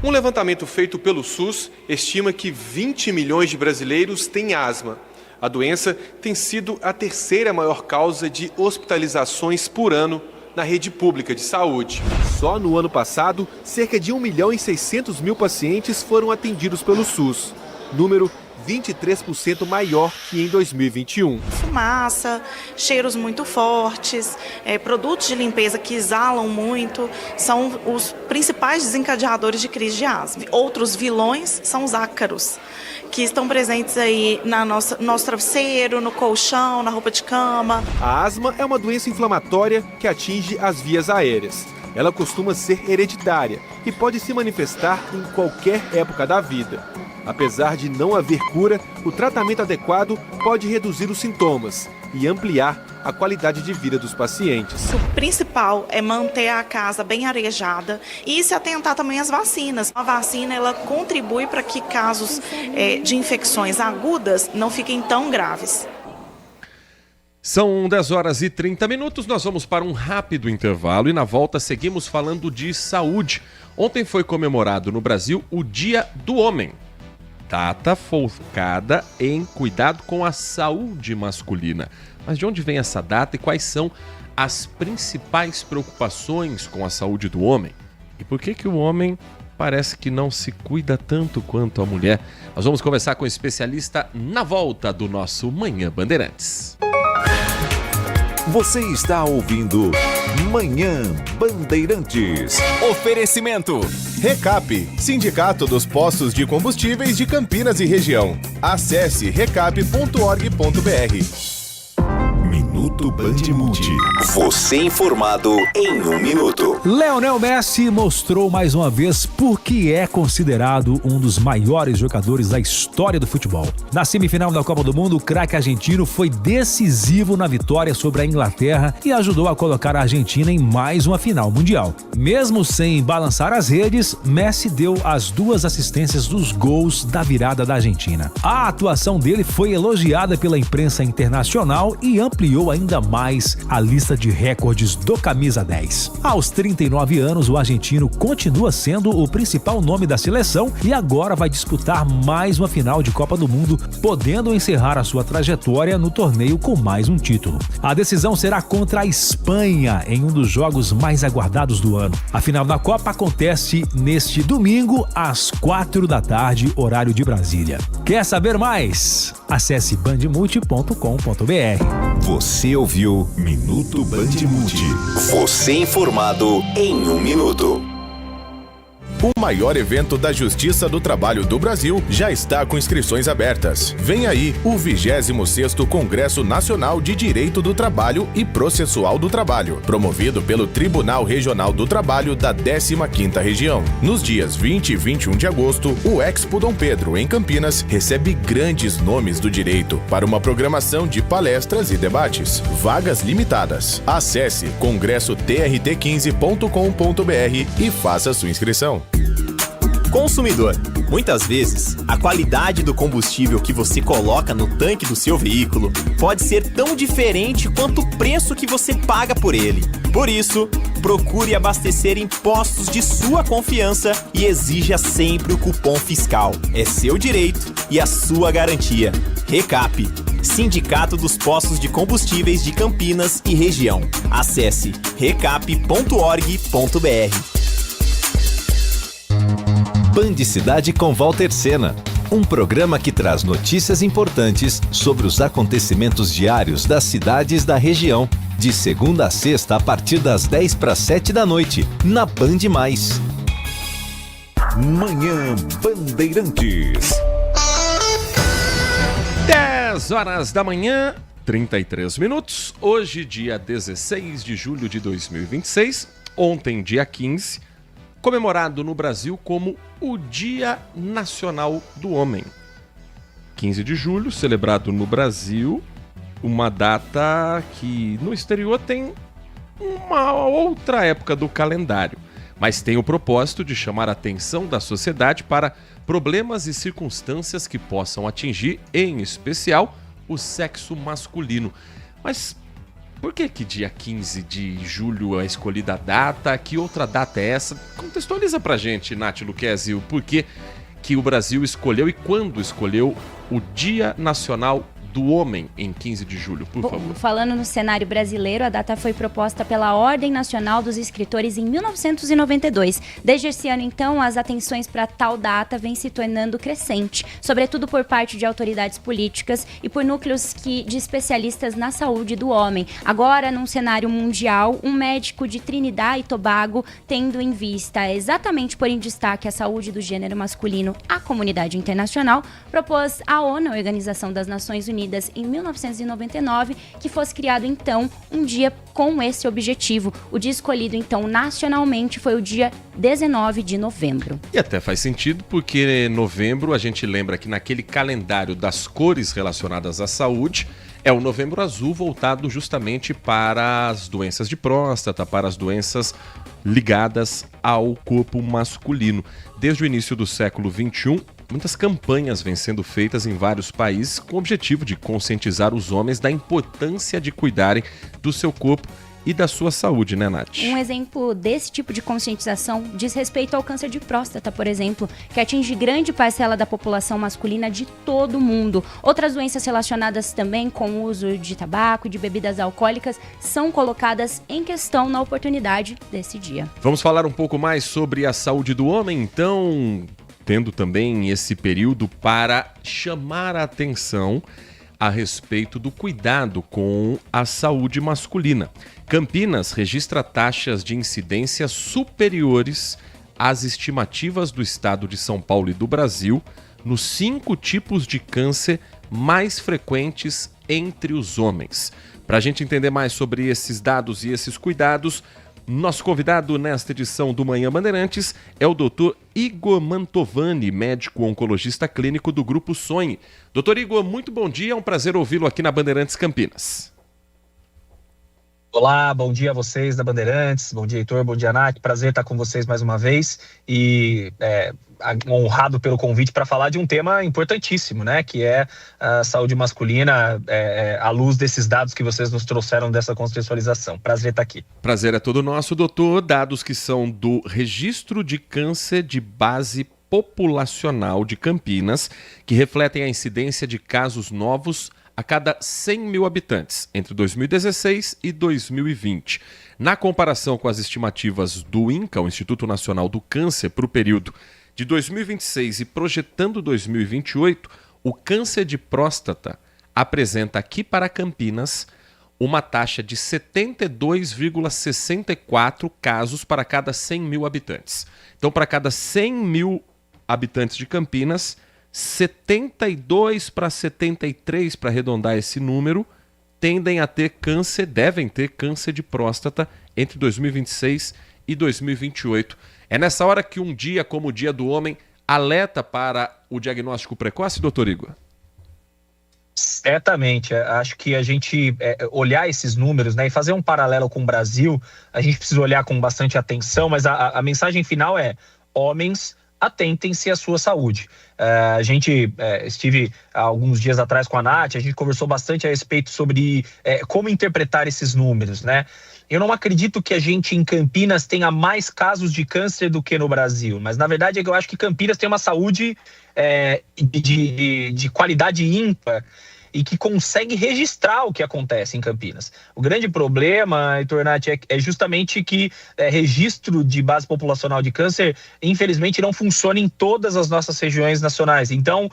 Um levantamento feito pelo SUS estima que 20 milhões de brasileiros têm asma. A doença tem sido a 3ª maior causa de hospitalizações por ano na rede pública de saúde. Só no ano passado, cerca de 1.600.000 pacientes foram atendidos pelo SUS, número 23% maior que em 2021. Fumaça, cheiros muito fortes, produtos de limpeza que exalam muito, são os principais desencadeadores de crise de asma. Outros vilões são os ácaros, que estão presentes aí no nosso travesseiro, no colchão, na roupa de cama. A asma é uma doença inflamatória que atinge as vias aéreas. Ela costuma ser hereditária e pode se manifestar em qualquer época da vida. Apesar de não haver cura, o tratamento adequado pode reduzir os sintomas e ampliar a qualidade de vida dos pacientes. O principal é manter a casa bem arejada e se atentar também às vacinas. A vacina ela contribui para que casos de infecções agudas não fiquem tão graves. São 10 horas e 30 minutos, nós vamos para um rápido intervalo e na volta seguimos falando de saúde. Ontem foi comemorado no Brasil o Dia do Homem. Data focada em cuidado com a saúde masculina. Mas de onde vem essa data e quais são as principais preocupações com a saúde do homem? E por que o homem parece que não se cuida tanto quanto a mulher? Nós vamos conversar com o especialista na volta do nosso Manhã Bandeirantes. Você está ouvindo Manhã Bandeirantes. Oferecimento Recap, Sindicato dos Postos de Combustíveis de Campinas e Região. Acesse recap.org.br. Minuto Bandimulti. Você informado em 1 minuto. Lionel Messi mostrou mais uma vez por que é considerado um dos maiores jogadores da história do futebol. Na semifinal da Copa do Mundo, o craque argentino foi decisivo na vitória sobre a Inglaterra e ajudou a colocar a Argentina em mais uma final mundial. Mesmo sem balançar as redes, Messi deu as 2 assistências dos gols da virada da Argentina. A atuação dele foi elogiada pela imprensa internacional e ampliou ainda mais a lista de recordes do Camisa 10. Aos 39 anos, o argentino continua sendo o principal nome da seleção e agora vai disputar mais uma final de Copa do Mundo, podendo encerrar a sua trajetória no torneio com mais um título. A decisão será contra a Espanha, em um dos jogos mais aguardados do ano. A final da Copa acontece neste domingo, às 4 da tarde, horário de Brasília. Quer saber mais? Acesse bandmulti.com.br. Você ouviu Minuto Bandimulti. Você informado em 1 minuto. O maior evento da Justiça do Trabalho do Brasil já está com inscrições abertas. Vem aí o 26º Congresso Nacional de Direito do Trabalho e Processual do Trabalho, promovido pelo Tribunal Regional do Trabalho da 15ª Região. Nos dias 20 e 21 de agosto, o Expo Dom Pedro, em Campinas, recebe grandes nomes do direito para uma programação de palestras e debates. Vagas limitadas. Acesse congressotrt15.com.br e faça sua inscrição. Consumidor, muitas vezes, a qualidade do combustível que você coloca no tanque do seu veículo pode ser tão diferente quanto o preço que você paga por ele. Por isso, procure abastecer em postos de sua confiança e exija sempre o cupom fiscal. É seu direito e a sua garantia. Recap, Sindicato dos Postos de Combustíveis de Campinas e Região. Acesse recap.org.br. Band Cidade com Walter Sena. Um programa que traz notícias importantes sobre os acontecimentos diários das cidades da região. De segunda a sexta, a partir das 6:50 da noite, na Band+. Manhã Bandeirantes. 10 horas da manhã, 33 minutos. Hoje, dia 16 de julho de 2026. Ontem, dia 15, comemorado no Brasil como o Dia Nacional do Homem. 15 de julho, celebrado no Brasil, uma data que no exterior tem uma outra época do calendário, mas tem o propósito de chamar a atenção da sociedade para problemas e circunstâncias que possam atingir, em especial, o sexo masculino. Mas por que dia 15 de julho é escolhida a data? Que outra data é essa? Contextualiza pra gente, Nath Luquezzi, o porquê que o Brasil escolheu e quando escolheu o Dia Nacional do Homem em 15 de julho, por favor. Falando no cenário brasileiro, a data foi proposta pela Ordem Nacional dos Escritores em 1992. Desde esse ano, então, as atenções para tal data vêm se tornando crescente, sobretudo por parte de autoridades políticas e por núcleos de especialistas na saúde do homem. Agora, num cenário mundial, um médico de Trinidad e Tobago, tendo em vista exatamente por em destaque a saúde do gênero masculino à comunidade internacional, propôs à ONU, a Organização das Nações Unidas, em 1999, que fosse criado então um dia com esse objetivo. O dia escolhido então nacionalmente foi o dia 19 de novembro. E até faz sentido porque novembro a gente lembra que naquele calendário das cores relacionadas à saúde é o Novembro Azul, voltado justamente para as doenças de próstata, para as doenças ligadas ao corpo masculino. Desde o início do século XXI, muitas campanhas vêm sendo feitas em vários países com o objetivo de conscientizar os homens da importância de cuidarem do seu corpo e da sua saúde, né, Nath? Um exemplo desse tipo de conscientização diz respeito ao câncer de próstata, por exemplo, que atinge grande parcela da população masculina de todo o mundo. Outras doenças relacionadas também com o uso de tabaco e de bebidas alcoólicas são colocadas em questão na oportunidade desse dia. Vamos falar um pouco mais sobre a saúde do homem, então, tendo também esse período para chamar a atenção a respeito do cuidado com a saúde masculina. Campinas registra taxas de incidência superiores às estimativas do estado de São Paulo e do Brasil nos 5 tipos de câncer mais frequentes entre os homens. Para a gente entender mais sobre esses dados e esses cuidados, nosso convidado nesta edição do Manhã Bandeirantes é o Dr. Igor Mantovani, médico oncologista clínico do Grupo Sonhe. Dr. Igor, muito bom dia, é um prazer ouvi-lo aqui na Bandeirantes Campinas. Olá, bom dia a vocês da Bandeirantes, bom dia Heitor, bom dia Nath, prazer estar com vocês mais uma vez e honrado pelo convite para falar de um tema importantíssimo, né, que é a saúde masculina à luz desses dados que vocês nos trouxeram dessa contextualização. Prazer estar aqui. Prazer é todo nosso, doutor. Dados que são do Registro de Câncer de Base Populacional de Campinas, que refletem a incidência de casos novos a cada 100 mil habitantes, entre 2016 e 2020. Na comparação com as estimativas do INCA, o Instituto Nacional do Câncer, para o período de 2026 e projetando 2028, o câncer de próstata apresenta aqui para Campinas uma taxa de 72,64 casos para cada 100 mil habitantes. Então, para cada 100 mil habitantes de Campinas, 72 para 73, para arredondar esse número, devem ter câncer de próstata entre 2026 e 2028. É nessa hora que um dia como o Dia do Homem alerta para o diagnóstico precoce, doutor Igor? Certamente, acho que a gente olhar esses números, né, e fazer um paralelo com o Brasil, a gente precisa olhar com bastante atenção, mas a mensagem final é: homens, atentem-se à sua saúde. A gente estive há alguns dias atrás com a Nath, a gente conversou bastante a respeito sobre como interpretar esses números, né? Eu não acredito que a gente em Campinas tenha mais casos de câncer do que no Brasil, mas na verdade eu acho que Campinas tem uma saúde de qualidade ímpar e que consegue registrar o que acontece em Campinas. O grande problema, Heitor Nath, é justamente que registro de base populacional de câncer, infelizmente, não funciona em todas as nossas regiões nacionais. Então,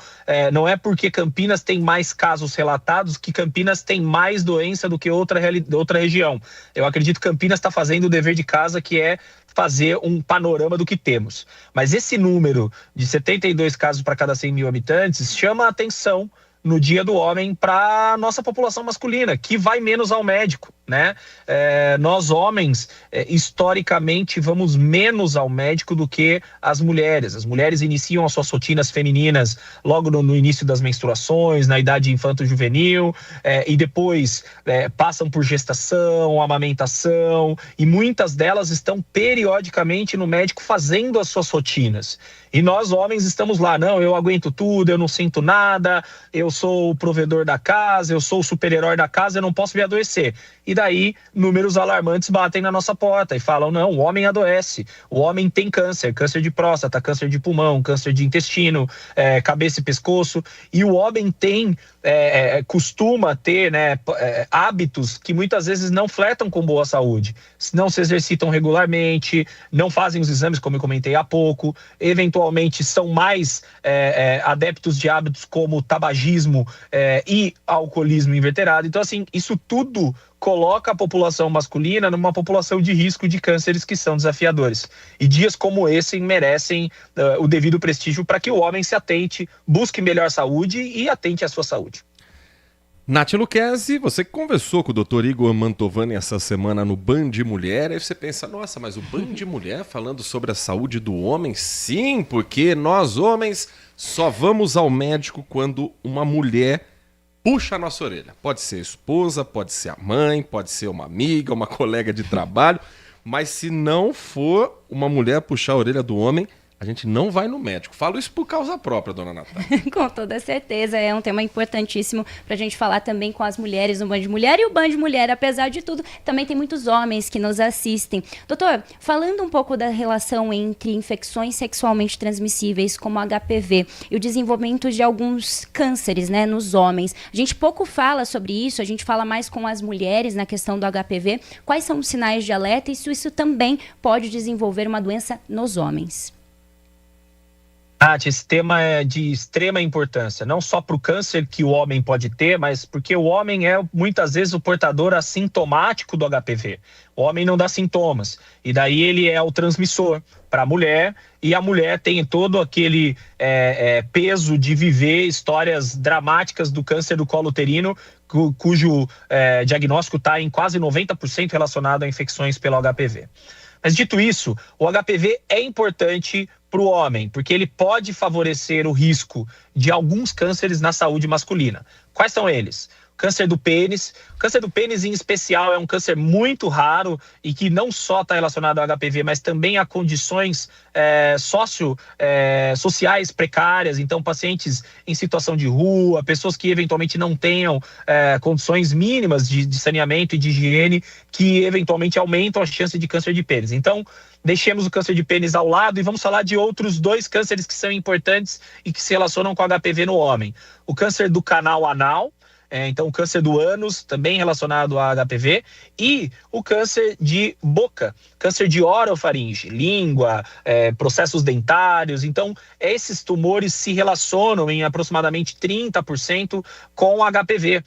não é porque Campinas tem mais casos relatados que Campinas tem mais doença do que outra região. Eu acredito que Campinas está fazendo o dever de casa, que é fazer um panorama do que temos. Mas esse número de 72 casos para cada 100 mil habitantes chama a atenção no Dia do Homem para a nossa população masculina, que vai menos ao médico, né? Nós homens, historicamente, vamos menos ao médico do que as mulheres. As mulheres iniciam as suas rotinas femininas logo no início das menstruações, na idade infanto-juvenil, e depois passam por gestação, amamentação, e muitas delas estão periodicamente no médico fazendo as suas rotinas. E nós, homens, estamos lá, não, eu aguento tudo, eu não sinto nada, eu sou o provedor da casa, eu sou o super-herói da casa, eu não posso me adoecer. E daí, números alarmantes batem na nossa porta e falam, não, o homem adoece, o homem tem câncer, câncer de próstata, câncer de pulmão, câncer de intestino, cabeça e pescoço, e o homem costuma ter, né, hábitos que muitas vezes não fletam com boa saúde, não se exercitam regularmente, não fazem os exames, como eu comentei há pouco, eventualmente são mais adeptos de hábitos como tabagismo e alcoolismo inveterado. Então, assim, isso tudo coloca a população masculina numa população de risco de cânceres que são desafiadores. E dias como esse merecem o devido prestígio para que o homem se atente, busque melhor saúde e atente à sua saúde. Nath Luquezzi, você que conversou com o Dr. Igor Mantovani essa semana no Band Mulher, aí você pensa, nossa, mas o Band Mulher falando sobre a saúde do homem? Sim, porque nós homens só vamos ao médico quando uma mulher puxa a nossa orelha. Pode ser a esposa, pode ser a mãe, pode ser uma amiga, uma colega de trabalho, mas se não for uma mulher puxar a orelha do homem, a gente não vai no médico. Falo isso por causa própria, dona Natália. Com toda certeza, é um tema importantíssimo para a gente falar também com as mulheres no Band Mulher. E o Band Mulher, apesar de tudo, também tem muitos homens que nos assistem. Doutor, falando um pouco da relação entre infecções sexualmente transmissíveis, como HPV, e o desenvolvimento de alguns cânceres, né, nos homens. A gente pouco fala sobre isso, a gente fala mais com as mulheres na questão do HPV. Quais são os sinais de alerta e se isso também pode desenvolver uma doença nos homens? Nath, esse tema é de extrema importância, não só para o câncer que o homem pode ter, mas porque o homem é muitas vezes o portador assintomático do HPV. O homem não dá sintomas, e daí ele é o transmissor para a mulher, e a mulher tem todo aquele peso de viver histórias dramáticas do câncer do colo uterino, cujo diagnóstico está em quase 90% relacionado a infecções pelo HPV. Mas dito isso, o HPV é importante para o homem, porque ele pode favorecer o risco de alguns cânceres na saúde masculina. Quais são eles? Câncer do pênis. O câncer do pênis, em especial, é um câncer muito raro e que não só está relacionado ao HPV, mas também a condições sociais precárias. Então, pacientes em situação de rua, pessoas que eventualmente não tenham condições mínimas de saneamento e de higiene, que eventualmente aumentam a chance de câncer de pênis. Então, deixemos o câncer de pênis ao lado e vamos falar de outros dois cânceres que são importantes e que se relacionam com HPV no homem. O câncer do canal anal, então o câncer do ânus, também relacionado a HPV, e o câncer de boca, câncer de orofaringe, língua, processos dentários. Então, esses tumores se relacionam em aproximadamente 30% com HPV.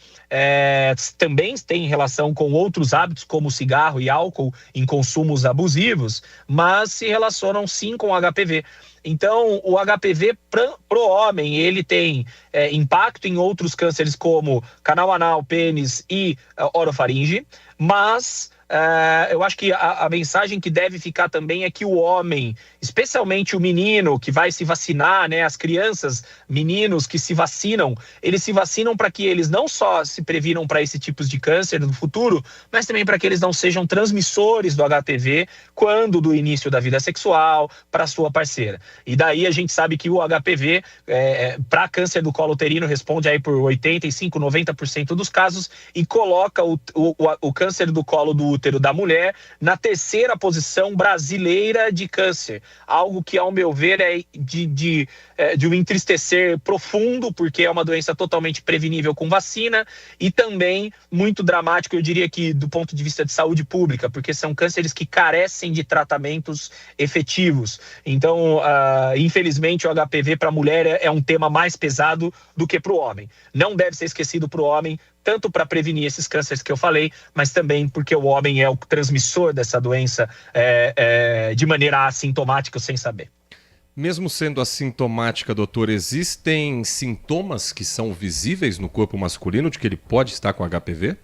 Também tem relação com outros hábitos, como cigarro e álcool em consumos abusivos, mas se relacionam sim com HPV. Então, o HPV pro homem, ele tem impacto em outros cânceres como canal anal, pênis e orofaringe, mas eu acho que a mensagem que deve ficar também é que o homem, especialmente o menino que vai se vacinar, né, as crianças, meninos que se vacinam, eles se vacinam para que eles não só se previnam para esse tipo de câncer no futuro, mas também para que eles não sejam transmissores do HPV quando do início da vida sexual para sua parceira. E daí a gente sabe que o HPV, para câncer do colo uterino, responde aí por 85%, 90% dos casos e coloca o câncer do colo do útero da mulher na terceira posição brasileira de câncer. Algo que, ao meu ver, é de um entristecer profundo, porque é uma doença totalmente prevenível com vacina e também muito dramático, eu diria que do ponto de vista de saúde pública, porque são cânceres que carecem de tratamentos efetivos. Então, infelizmente, o HPV para a mulher é um tema mais pesado do que para o homem. Não deve ser esquecido para o homem, tanto para prevenir esses cânceres que eu falei, mas também porque o homem é o transmissor dessa doença de maneira assintomática, sem saber. Mesmo sendo assintomática, doutor, existem sintomas que são visíveis no corpo masculino de que ele pode estar com HPV?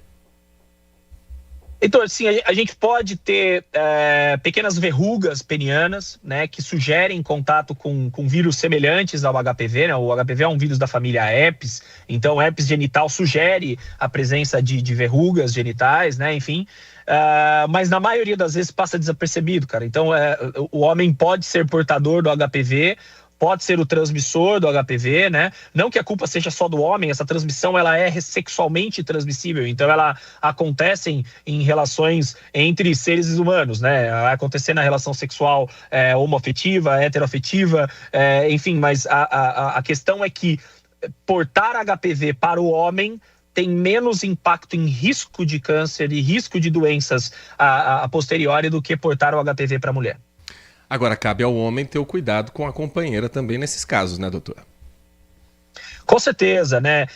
Então, assim, a gente pode ter pequenas verrugas penianas, né, que sugerem contato com vírus semelhantes ao HPV, né? O HPV é um vírus da família herpes, então herpes genital sugere a presença de verrugas genitais, né, enfim. Mas na maioria das vezes passa desapercebido, cara. Então, o homem pode ser portador do HPV, pode ser o transmissor do HPV, né? Não que a culpa seja só do homem, essa transmissão ela é sexualmente transmissível, então ela acontece em relações entre seres humanos, né? Vai acontecer na relação sexual homoafetiva, heteroafetiva, enfim, mas a questão é que portar HPV para o homem tem menos impacto em risco de câncer e risco de doenças a posteriori do que portar o HPV para a mulher. Agora, cabe ao homem ter o cuidado com a companheira também nesses casos, né, doutor? Com certeza, né?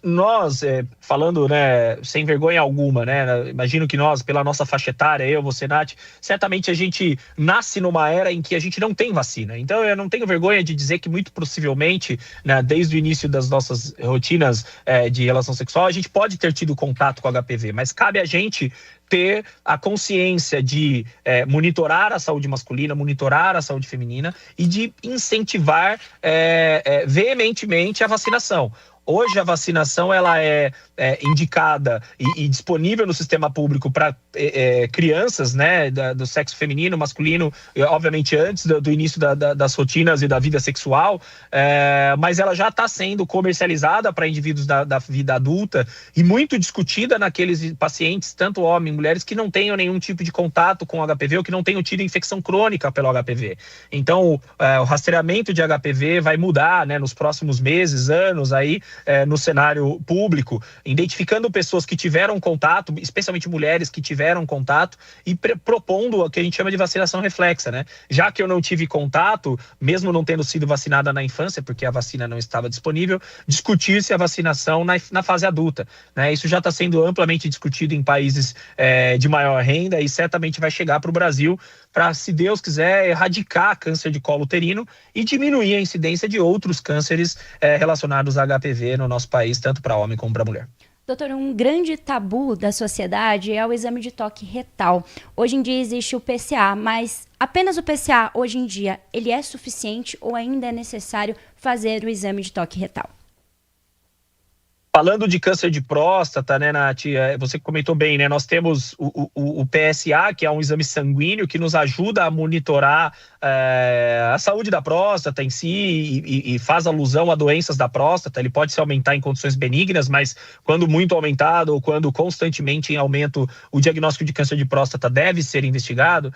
Nós, falando, né, sem vergonha alguma, né? Imagino que nós, pela nossa faixa etária, eu, você, Nath, certamente a gente nasce numa era em que a gente não tem vacina. Então, eu não tenho vergonha de dizer que, muito possivelmente, né, desde o início das nossas rotinas de relação sexual, a gente pode ter tido contato com HPV, mas cabe a gente ter a consciência de monitorar a saúde masculina, monitorar a saúde feminina e de incentivar veementemente a vacinação. Hoje a vacinação ela é indicada e disponível no sistema público para crianças, né, do sexo feminino, masculino, obviamente antes do início das rotinas e da vida sexual, mas ela já está sendo comercializada para indivíduos da vida adulta e muito discutida naqueles pacientes, tanto homens e mulheres, que não tenham nenhum tipo de contato com o HPV ou que não tenham tido infecção crônica pelo HPV. Então, o rastreamento de HPV vai mudar, né, nos próximos meses, anos aí, no cenário público, identificando pessoas que tiveram contato, especialmente mulheres que tiveram contato, e propondo o que a gente chama de vacinação reflexa, né? Já que eu não tive contato, mesmo não tendo sido vacinada na infância, porque a vacina não estava disponível, discutir-se a vacinação na fase adulta, né? Isso já está sendo amplamente discutido em países de maior renda e certamente vai chegar para o Brasil para, se Deus quiser, erradicar câncer de colo uterino e diminuir a incidência de outros cânceres relacionados a HPV no nosso país, tanto para homem como para mulher. Doutor, um grande tabu da sociedade é o exame de toque retal. Hoje em dia existe o PSA, mas apenas o PSA, hoje em dia, ele é suficiente ou ainda é necessário fazer o exame de toque retal? Falando de câncer de próstata, né, Nath, você comentou bem, né, nós temos o PSA, que é um exame sanguíneo que nos ajuda a monitorar a saúde da próstata em si e faz alusão a doenças da próstata. Ele pode se aumentar em condições benignas, mas quando muito aumentado ou quando constantemente em aumento, o diagnóstico de câncer de próstata deve ser investigado.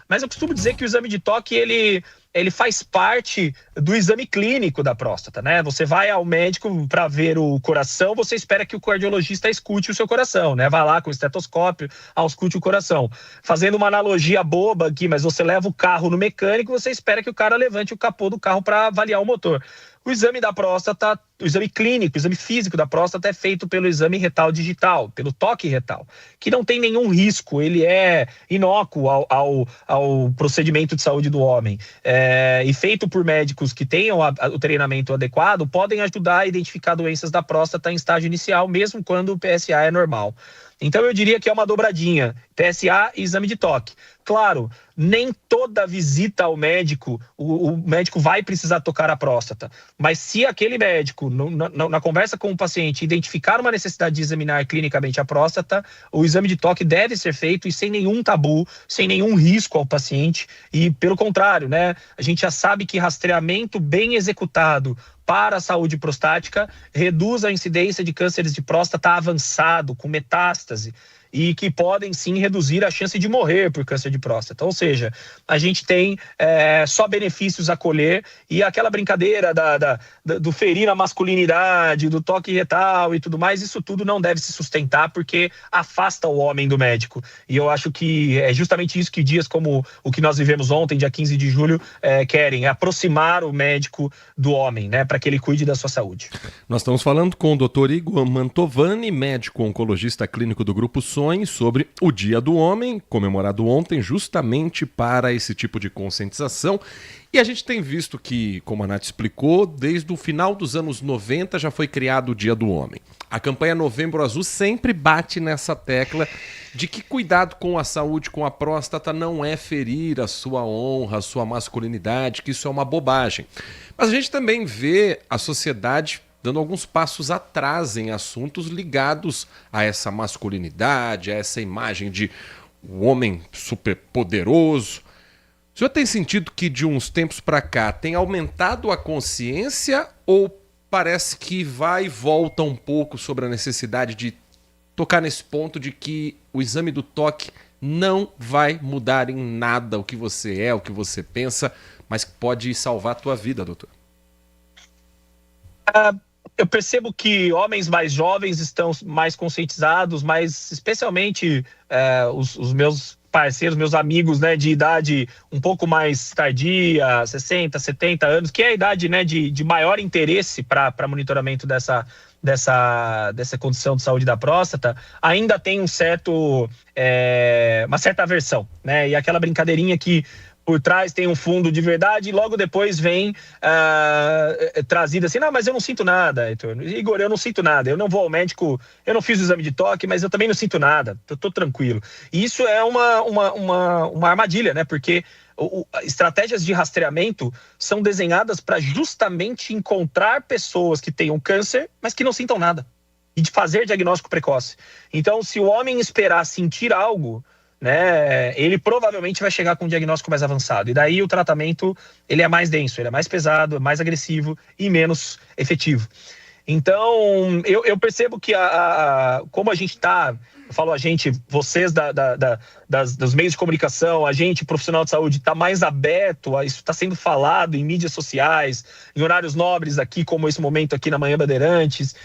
Mas eu costumo dizer que o exame de toque, ele faz parte do exame clínico da próstata, né? Você vai ao médico para ver o coração, você espera que o cardiologista escute o seu coração, né? Vai lá com o estetoscópio, auscute o coração. Fazendo uma analogia boba aqui, mas você leva o carro no mecânico, você espera que o cara levante o capô do carro para avaliar o motor. O exame da próstata, o exame clínico, o exame físico da próstata é feito pelo exame retal digital, pelo toque retal, que não tem nenhum risco, ele é inócuo ao procedimento de saúde do homem. E feito por médicos que tenham o treinamento adequado, podem ajudar a identificar doenças da próstata em estágio inicial, mesmo quando o PSA é normal. Então eu diria que é uma dobradinha, PSA e exame de toque. Claro, nem toda visita ao médico, o médico vai precisar tocar a próstata, mas se aquele médico, na conversa com o paciente, identificar uma necessidade de examinar clinicamente a próstata, o exame de toque deve ser feito e sem nenhum tabu, sem nenhum risco ao paciente, e pelo contrário, né, a gente já sabe que rastreamento bem executado para a saúde prostática, reduz a incidência de cânceres de próstata avançado, com metástase, e que podem sim reduzir a chance de morrer por câncer de próstata. Ou seja, a gente tem só benefícios a colher, e aquela brincadeira do ferir a masculinidade, do toque retal e tudo mais, isso tudo não deve se sustentar porque afasta o homem do médico. E eu acho que é justamente isso que dias como o que nós vivemos ontem, dia 15 de julho, querem, aproximar o médico do homem, né, para que ele cuide da sua saúde. Nós estamos falando com o Dr. Igor Mantovani, médico oncologista clínico do Grupo Sonho, sobre o Dia do Homem, comemorado ontem justamente para esse tipo de conscientização. E a gente tem visto que, como a Nath explicou, desde o final dos anos 90 já foi criado o Dia do Homem. A campanha Novembro Azul sempre bate nessa tecla de que cuidado com a saúde, com a próstata, não é ferir a sua honra, a sua masculinidade, que isso é uma bobagem. Mas a gente também vê a sociedade dando alguns passos atrás em assuntos ligados a essa masculinidade, a essa imagem de um homem super poderoso. O senhor tem sentido que de uns tempos para cá tem aumentado a consciência ou parece que vai e volta um pouco sobre a necessidade de tocar nesse ponto de que o exame do toque não vai mudar em nada o que você é, o que você pensa, mas pode salvar a tua vida, doutor? Eu percebo que homens mais jovens estão mais conscientizados, mas especialmente os meus parceiros, meus amigos, né, de idade um pouco mais tardia, 60, 70 anos, que é a idade, né, de maior interesse para monitoramento dessa condição de saúde da próstata, ainda tem uma certa aversão, né, e aquela brincadeirinha que por trás tem um fundo de verdade e logo depois vem trazida assim, não, mas eu não sinto nada, Igor, eu não sinto nada, eu não vou ao médico, eu não fiz o exame de toque, mas eu também não sinto nada, tô tranquilo. E isso é uma armadilha, né, porque estratégias de rastreamento são desenhadas para justamente encontrar pessoas que tenham câncer, mas que não sintam nada, e de fazer diagnóstico precoce. Então, se o homem esperar sentir algo, né, ele provavelmente vai chegar com um diagnóstico mais avançado. E daí o tratamento ele é mais denso, ele é mais pesado, é mais agressivo e menos efetivo. Então, eu percebo que como a gente está, eu falo a gente, vocês dos meios de comunicação, a gente, profissional de saúde, está mais aberto, isso está sendo falado em mídias sociais, em horários nobres aqui, como esse momento aqui na Manhã Bandeirantes,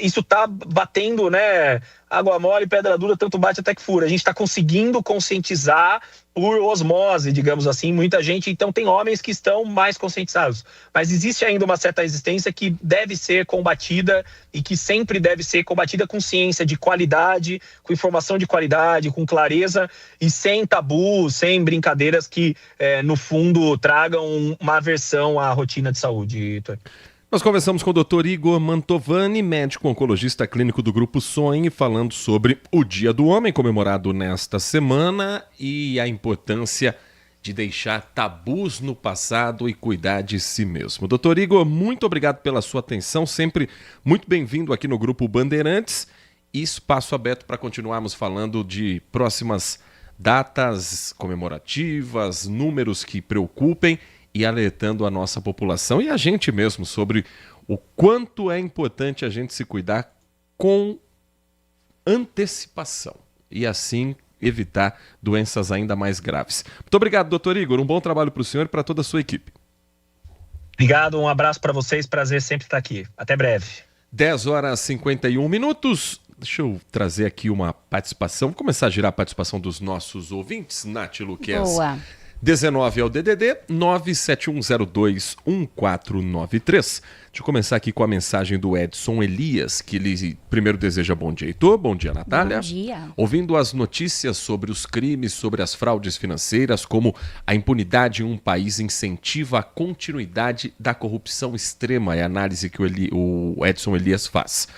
isso está batendo, né, água mole, pedra dura, tanto bate até que fura. A gente está conseguindo conscientizar por osmose, digamos assim, muita gente. Então tem homens que estão mais conscientizados, mas existe ainda uma certa resistência que deve ser combatida e que sempre deve ser combatida com ciência de qualidade, com informação de qualidade, com clareza e sem tabu, sem brincadeiras que no fundo tragam uma aversão à rotina de saúde, Heitor. Nós conversamos com o Dr. Igor Mantovani, médico oncologista clínico do Grupo Sonho, falando sobre o Dia do Homem, comemorado nesta semana, e a importância de deixar tabus no passado e cuidar de si mesmo. Dr. Igor, muito obrigado pela sua atenção, sempre muito bem-vindo aqui no Grupo Bandeirantes, e espaço aberto para continuarmos falando de próximas datas comemorativas, números que preocupem, e alertando a nossa população e a gente mesmo sobre o quanto é importante a gente se cuidar com antecipação e assim evitar doenças ainda mais graves. Muito obrigado, doutor Igor. Um bom trabalho para o senhor e para toda a sua equipe. Obrigado, um abraço para vocês. Prazer sempre estar aqui. Até breve. 10h51. Deixa eu trazer aqui uma participação. Vou começar a girar a participação dos nossos ouvintes. Nath Luquez. Boa. 19 é o DDD 971021493. Deixa eu começar aqui com a mensagem do Edson Elias, que ele primeiro deseja bom dia, Heitor, bom dia, Natália. Bom dia. Ouvindo as notícias sobre os crimes, sobre as fraudes financeiras, como a impunidade em um país incentiva a continuidade da corrupção extrema, é a análise que o Edson Elias faz.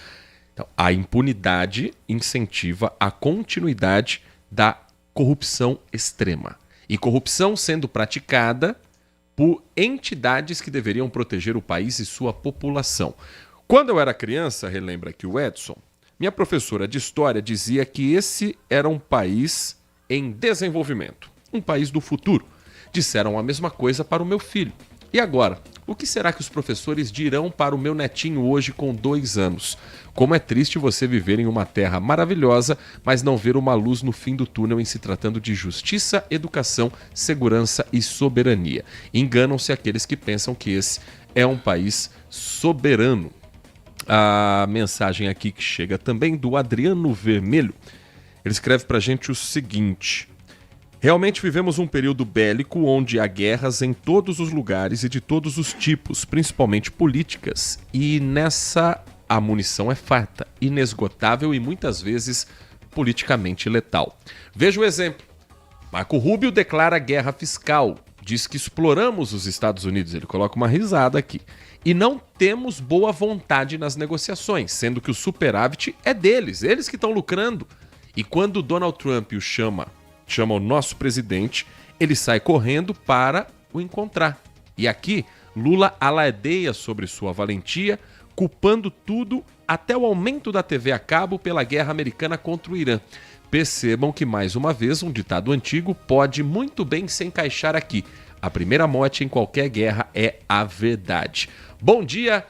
Então, a impunidade incentiva a continuidade da corrupção extrema. E corrupção sendo praticada por entidades que deveriam proteger o país e sua população. Quando eu era criança, relembra aqui o Edson, minha professora de história dizia que esse era um país em desenvolvimento, um país do futuro. Disseram a mesma coisa para o meu filho. E agora, O que será que os professores dirão para o meu netinho hoje com 2 anos? Como é triste você viver em uma terra maravilhosa, mas não ver uma luz no fim do túnel em se tratando de justiça, educação, segurança e soberania. Enganam-se aqueles que pensam que esse é um país soberano. A mensagem aqui que chega também do Adriano Vermelho. Ele escreve pra gente o seguinte: realmente vivemos um período bélico onde há guerras em todos os lugares e de todos os tipos, principalmente políticas, e nessa a munição é farta, inesgotável e muitas vezes politicamente letal. Veja o exemplo. Marco Rubio declara guerra fiscal, diz que exploramos os Estados Unidos, ele coloca uma risada aqui, e não temos boa vontade nas negociações, sendo que o superávit é deles, eles que estão lucrando. E quando Donald Trump o chama o nosso presidente, ele sai correndo para o encontrar. E aqui, Lula alardeia sobre sua valentia, culpando tudo, até o aumento da TV a cabo, pela guerra americana contra o Irã. Percebam que, mais uma vez, um ditado antigo pode muito bem se encaixar aqui. A primeira morte em qualquer guerra é a verdade. Bom dia,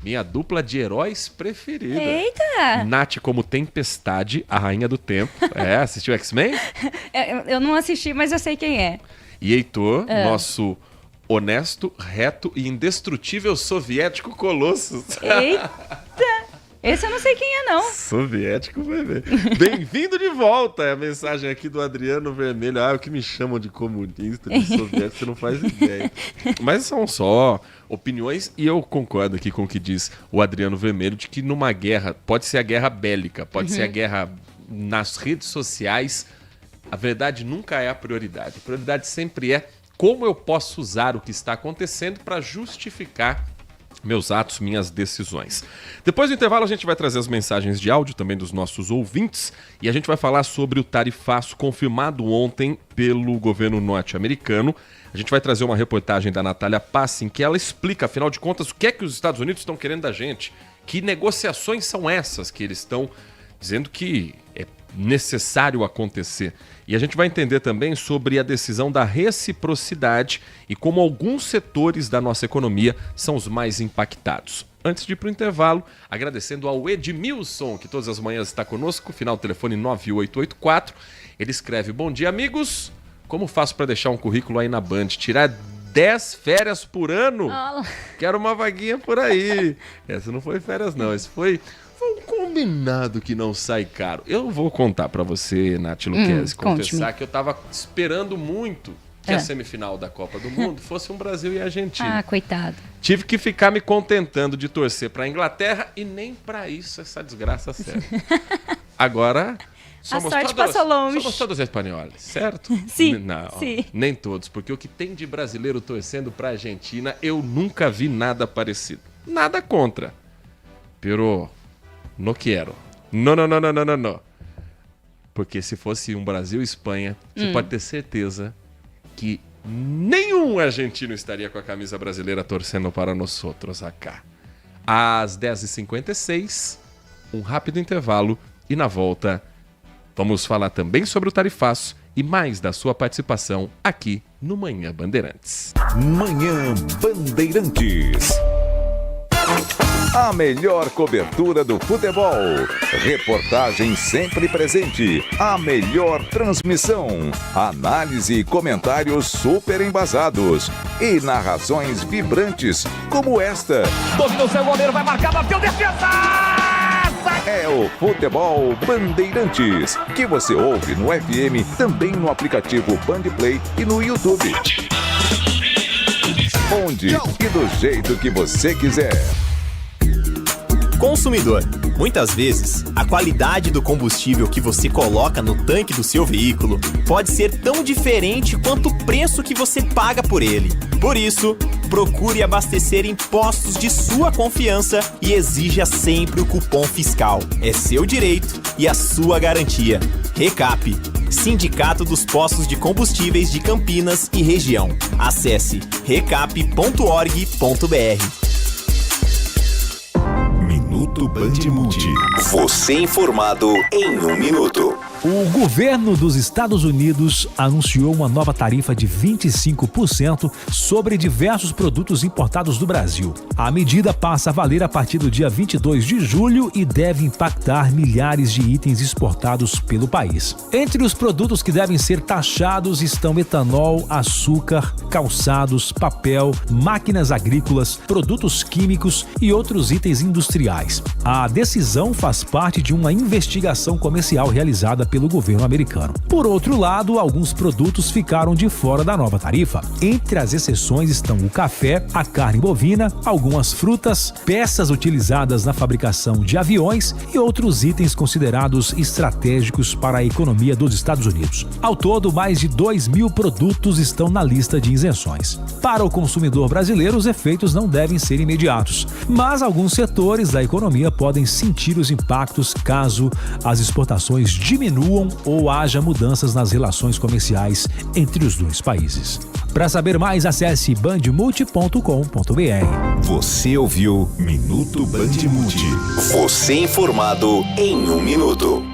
minha dupla de heróis preferida. Eita! Nath como Tempestade, a rainha do tempo. Assistiu X-Men? Eu não assisti, mas eu sei quem é. E Heitor, nosso honesto, reto e indestrutível soviético Colossus. Eita! Esse eu não sei quem é, não. Soviético, bebê. Bem-vindo de volta. É a mensagem aqui do Adriano Vermelho. O que me chamam de comunista, de soviético, você não faz ideia. Mas são só opiniões e eu concordo aqui com o que diz o Adriano Vermelho, de que numa guerra, pode ser a guerra bélica, pode ser a guerra nas redes sociais, a verdade nunca é a prioridade. A prioridade sempre é como eu posso usar o que está acontecendo para justificar meus atos, minhas decisões. Depois do intervalo a gente vai trazer as mensagens de áudio também dos nossos ouvintes e a gente vai falar sobre o tarifaço confirmado ontem pelo governo norte-americano. A gente vai trazer uma reportagem da Natália Passin que ela explica, afinal de contas, o que é que os Estados Unidos estão querendo da gente. Que negociações são essas que eles estão dizendo que é necessário acontecer. E a gente vai entender também sobre a decisão da reciprocidade e como alguns setores da nossa economia são os mais impactados. Antes de ir para o intervalo, agradecendo ao Edmilson, que todas as manhãs está conosco, final do telefone 9884. Ele escreve: bom dia, amigos. Como faço para deixar um currículo aí na Band? Tirar 10 férias por ano? Quero uma vaguinha por aí. Essa não foi férias, não. Esse foi um combinado que não sai caro. Eu vou contar pra você, Nath Luquezzi, confessar que eu tava esperando muito que a semifinal da Copa do Mundo fosse um Brasil e Argentina. Coitado. Tive que ficar me contentando de torcer pra Inglaterra e nem pra isso essa desgraça serve. Agora, a sorte passou longe. Somos todos espanhóis, certo? Sim, não, sim. Nem todos, porque o que tem de brasileiro torcendo pra Argentina, eu nunca vi nada parecido. Nada contra. Pero não quero. Não. Porque se fosse um Brasil e Espanha, você pode ter certeza que nenhum argentino estaria com a camisa brasileira torcendo para nós outros acá. Às 10h56, um rápido intervalo e na volta vamos falar também sobre o tarifaço e mais da sua participação aqui no Manhã Bandeirantes. Manhã Bandeirantes. A melhor cobertura do futebol. Reportagem sempre presente. A melhor transmissão. Análise e comentários super embasados. E narrações vibrantes como esta. Dominou seu goleiro, vai marcar, bateu, defesa! É o Futebol Bandeirantes, que você ouve no FM, também no aplicativo Bandplay e no YouTube. Onde e do jeito que você quiser. Consumidor, muitas vezes, a qualidade do combustível que você coloca no tanque do seu veículo pode ser tão diferente quanto o preço que você paga por ele. Por isso, procure abastecer em postos de sua confiança e exija sempre o cupom fiscal. É seu direito e a sua garantia. Recap, Sindicato dos Postos de Combustíveis de Campinas e Região. Acesse recap.org.br. Minuto Band Multi. Você informado em 1 minuto. O governo dos Estados Unidos anunciou uma nova tarifa de 25% sobre diversos produtos importados do Brasil. A medida passa a valer a partir do dia 22 de julho e deve impactar milhares de itens exportados pelo país. Entre os produtos que devem ser taxados estão etanol, açúcar, calçados, papel, máquinas agrícolas, produtos químicos e outros itens industriais. A decisão faz parte de uma investigação comercial realizada pelo governo americano. Por outro lado, alguns produtos ficaram de fora da nova tarifa. Entre as exceções estão o café, a carne bovina, algumas frutas, peças utilizadas na fabricação de aviões e outros itens considerados estratégicos para a economia dos Estados Unidos. Ao todo, mais de 2.000 produtos estão na lista de isenções. Para o consumidor brasileiro, os efeitos não devem ser imediatos, mas alguns setores da economia podem sentir os impactos caso as exportações diminuam ou haja mudanças nas relações comerciais entre os dois países. Para saber mais, acesse bandmulti.com.br. Você ouviu Minuto Bandmulti. Você informado em 1 minuto.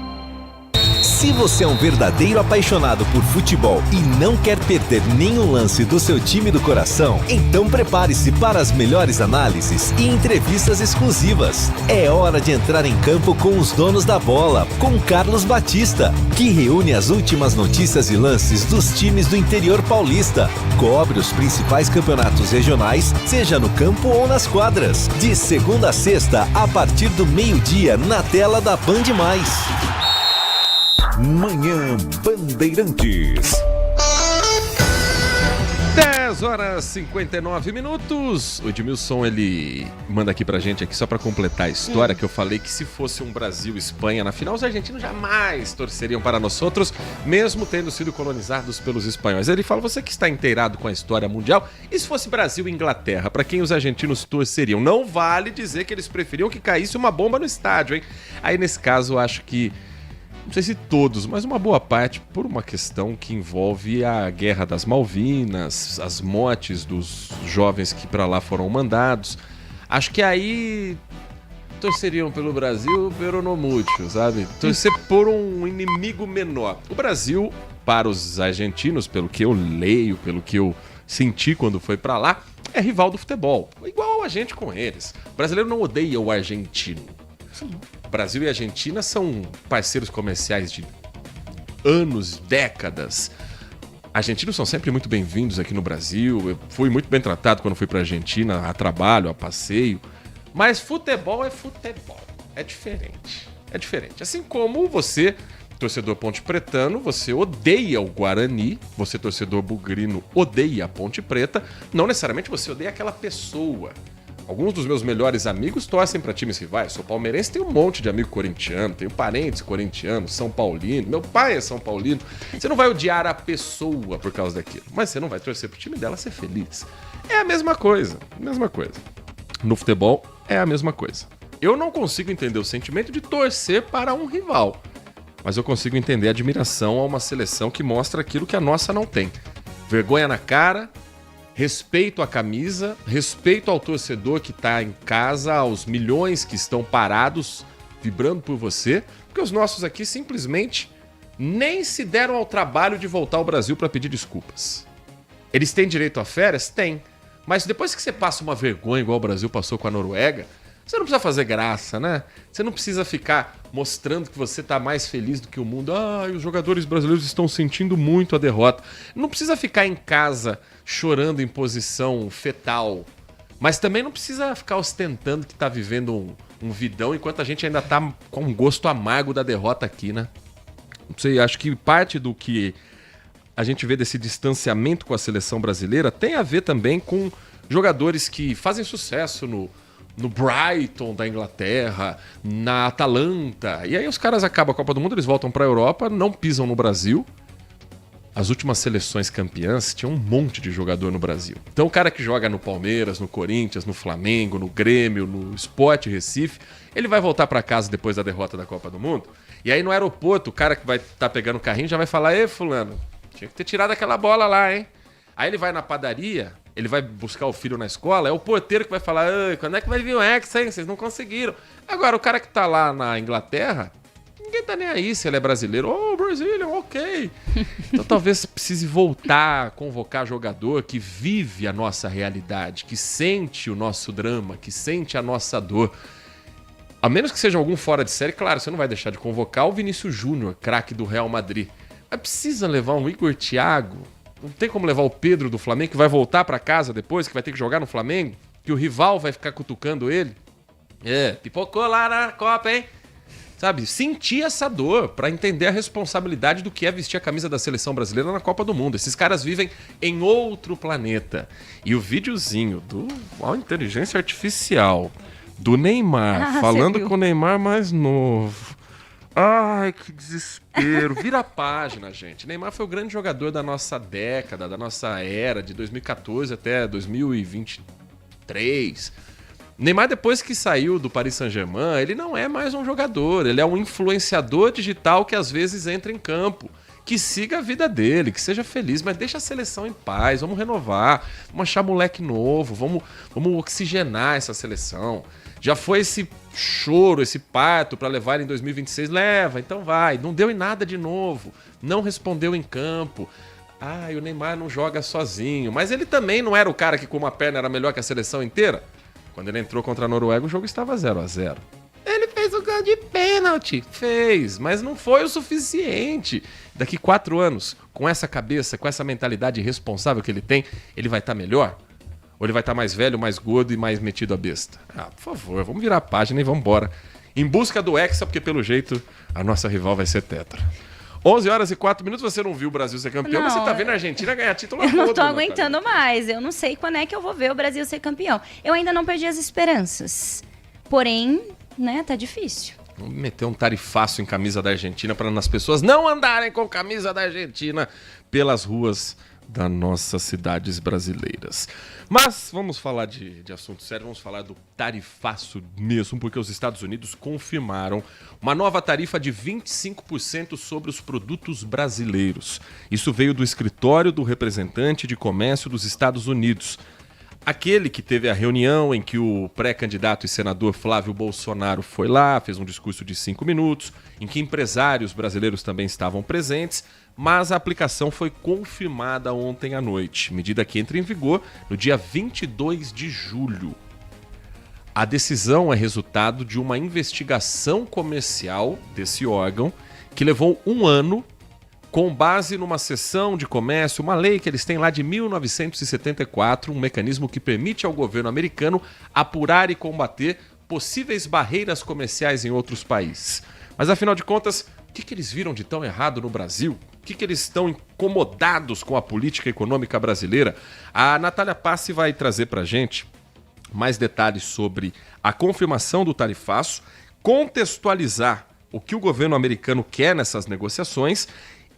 Se você é um verdadeiro apaixonado por futebol e não quer perder nenhum lance do seu time do coração, então prepare-se para as melhores análises e entrevistas exclusivas. É hora de entrar em campo com os donos da bola, com Carlos Batista, que reúne as últimas notícias e lances dos times do interior paulista. Cobre os principais campeonatos regionais, seja no campo ou nas quadras. De segunda a sexta, a partir do meio-dia, na tela da Band+. Manhã Bandeirantes. 10h59. O Edmilson, ele manda aqui pra gente aqui só pra completar a história que eu falei que se fosse um Brasil e Espanha na final, os argentinos jamais torceriam para nós outros, mesmo tendo sido colonizados pelos espanhóis. Ele fala, você que está inteirado com a história mundial, e se fosse Brasil e Inglaterra, pra quem os argentinos torceriam? Não vale dizer que eles preferiam que caísse uma bomba no estádio, hein? Aí nesse caso eu acho que não sei se todos, mas uma boa parte, por uma questão que envolve a Guerra das Malvinas, as mortes dos jovens que para lá foram mandados. Acho que aí torceriam pelo Brasil, pero no mucho, sabe? Torcer por um inimigo menor. O Brasil, para os argentinos, pelo que eu leio, pelo que eu senti quando foi para lá, é rival do futebol. Igual a gente com eles. O brasileiro não odeia o argentino. Brasil e Argentina são parceiros comerciais de anos, décadas. Argentinos são sempre muito bem-vindos aqui no Brasil. Eu fui muito bem tratado quando fui para a Argentina, a trabalho, a passeio. Mas futebol é futebol. É diferente. É diferente. Assim como você, torcedor pontepretano, você odeia o Guarani. Você, torcedor bugrino, odeia a Ponte Preta. Não necessariamente você odeia aquela pessoa. Alguns dos meus melhores amigos torcem para times rivais. Sou palmeirense, tenho um monte de amigo corintiano, tenho parentes corintianos, São Paulino. Meu pai é São Paulino. Você não vai odiar a pessoa por causa daquilo, mas você não vai torcer pro time dela ser feliz. É a mesma coisa, mesma coisa. No futebol é a mesma coisa. Eu não consigo entender o sentimento de torcer para um rival, mas eu consigo entender a admiração a uma seleção que mostra aquilo que a nossa não tem. Vergonha na cara, respeito à camisa, respeito ao torcedor que está em casa, aos milhões que estão parados, vibrando por você, porque os nossos aqui simplesmente nem se deram ao trabalho de voltar ao Brasil para pedir desculpas. Eles têm direito a férias? Tem. Mas depois que você passa uma vergonha igual o Brasil passou com a Noruega, você não precisa fazer graça, né? Você não precisa ficar mostrando que você está mais feliz do que o mundo. Ah, os jogadores brasileiros estão sentindo muito a derrota. Não precisa ficar em casa chorando em posição fetal. Mas também não precisa ficar ostentando que está vivendo um vidão enquanto a gente ainda está com um gosto amargo da derrota aqui, né? Não sei, acho que parte do que a gente vê desse distanciamento com a seleção brasileira tem a ver também com jogadores que fazem sucesso no Brighton da Inglaterra, na Atalanta. E aí os caras acabam a Copa do Mundo, eles voltam para a Europa, não pisam no Brasil. As últimas seleções campeãs tinham um monte de jogador no Brasil. Então o cara que joga no Palmeiras, no Corinthians, no Flamengo, no Grêmio, no Sport Recife, ele vai voltar para casa depois da derrota da Copa do Mundo. E aí no aeroporto, o cara que vai estar pegando o carrinho já vai falar: "Ê, fulano, tinha que ter tirado aquela bola lá, hein?" Aí ele vai na padaria, ele vai buscar o filho na escola, é o porteiro que vai falar: "Quando é que vai vir o Hexa, hein? Vocês não conseguiram." Agora, o cara que tá lá na Inglaterra, Ninguém tá nem aí se ele é brasileiro. Brazilian, ok. Então talvez precise voltar a convocar jogador que vive a nossa realidade, que sente o nosso drama, que sente a nossa dor. A menos que seja algum fora de série, claro, você não vai deixar de convocar o Vinícius Júnior, craque do Real Madrid. Mas precisa levar um Igor Thiago. Não tem como levar o Pedro do Flamengo, que vai voltar pra casa depois, que vai ter que jogar no Flamengo, que o rival vai ficar cutucando ele. Pipocou lá na Copa, hein? Sabe, sentir essa dor pra entender a responsabilidade do que é vestir a camisa da seleção brasileira na Copa do Mundo. Esses caras vivem em outro planeta. E o videozinho do inteligência artificial do Neymar, falando com o Neymar mais novo. Ai, que desespero. Vira a página, gente. Neymar foi o grande jogador da nossa década, da nossa era, de 2014 até 2023. Neymar, depois que saiu do Paris Saint-Germain, ele não é mais um jogador, ele é um influenciador digital que às vezes entra em campo. Que siga a vida dele, que seja feliz, mas deixa a seleção em paz, vamos renovar, vamos achar moleque novo, vamos oxigenar essa seleção. Já foi esse choro, esse parto para levar em 2026, leva, então vai. Não deu em nada de novo, não respondeu em campo. E o Neymar não joga sozinho, mas ele também não era o cara que com uma perna era melhor que a seleção inteira? Quando ele entrou contra a Noruega, o jogo estava 0-0. Ele fez o gol de pênalti. Fez, mas não foi o suficiente. Daqui 4 anos, com essa cabeça, com essa mentalidade responsável que ele tem, ele vai estar melhor? Ou ele vai estar mais velho, mais gordo e mais metido a besta? Por favor, vamos virar a página e vamos embora. Em busca do Hexa, porque pelo jeito a nossa rival vai ser tetra. 11h04, você não viu o Brasil ser campeão, mas você tá vendo a Argentina ganhar título. Eu não tô aguentando mais, eu não sei quando é que eu vou ver o Brasil ser campeão. Eu ainda não perdi as esperanças, porém, né, tá difícil. Vamos meter um tarifaço em camisa da Argentina para as pessoas não andarem com camisa da Argentina pelas ruas das nossas cidades brasileiras. Mas vamos falar de assunto sério, vamos falar do tarifaço mesmo, porque os Estados Unidos confirmaram uma nova tarifa de 25% sobre os produtos brasileiros. Isso veio do escritório do representante de comércio dos Estados Unidos. Aquele que teve a reunião em que o pré-candidato e senador Flávio Bolsonaro foi lá, fez um discurso de 5 minutos, em que empresários brasileiros também estavam presentes, mas a aplicação foi confirmada ontem à noite, medida que entra em vigor no dia 22 de julho. A decisão é resultado de uma investigação comercial desse órgão que levou 1 ano com base numa seção de comércio, uma lei que eles têm lá de 1974, um mecanismo que permite ao governo americano apurar e combater possíveis barreiras comerciais em outros países. Mas afinal de contas, o que eles viram de tão errado no Brasil? O que eles estão incomodados com a política econômica brasileira? A Natália Passi vai trazer pra gente mais detalhes sobre a confirmação do tarifaço, contextualizar o que o governo americano quer nessas negociações.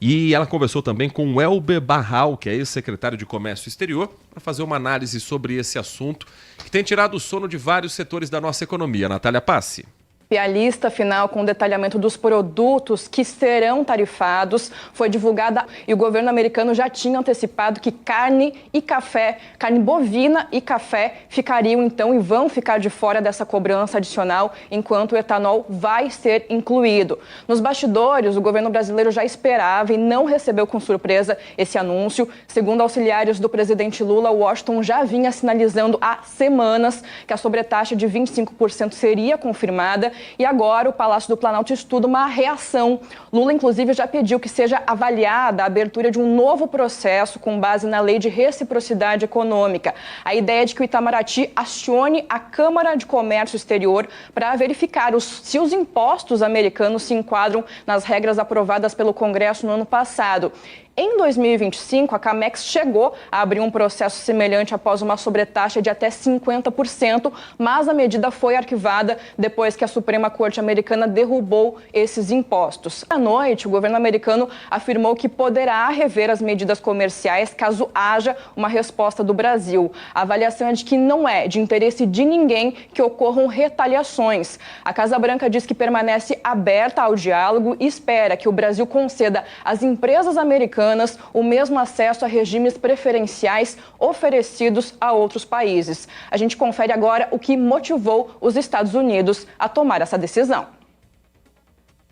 E ela conversou também com o Elber Barral, que é ex-secretário de Comércio Exterior, para fazer uma análise sobre esse assunto que tem tirado o sono de vários setores da nossa economia. Natália Passi. E a lista final com o detalhamento dos produtos que serão tarifados foi divulgada e o governo americano já tinha antecipado que carne e café, carne bovina e café ficariam então e vão ficar de fora dessa cobrança adicional, enquanto o etanol vai ser incluído. Nos bastidores, o governo brasileiro já esperava e não recebeu com surpresa esse anúncio. Segundo auxiliares do presidente Lula, Washington já vinha sinalizando há semanas que a sobretaxa de 25% seria confirmada. E agora o Palácio do Planalto estuda uma reação. Lula, inclusive, já pediu que seja avaliada a abertura de um novo processo com base na Lei de Reciprocidade Econômica. A ideia é de que o Itamaraty acione a Câmara de Comércio Exterior para verificar se os impostos americanos se enquadram nas regras aprovadas pelo Congresso no ano passado. Em 2025, a Camex chegou a abrir um processo semelhante após uma sobretaxa de até 50%, mas a medida foi arquivada depois que a Suprema Corte Americana derrubou esses impostos. À noite, o governo americano afirmou que poderá rever as medidas comerciais caso haja uma resposta do Brasil. A avaliação é de que não é de interesse de ninguém que ocorram retaliações. A Casa Branca diz que permanece aberta ao diálogo e espera que o Brasil conceda às empresas americanas o mesmo acesso a regimes preferenciais oferecidos a outros países. A gente confere agora o que motivou os Estados Unidos a tomar essa decisão.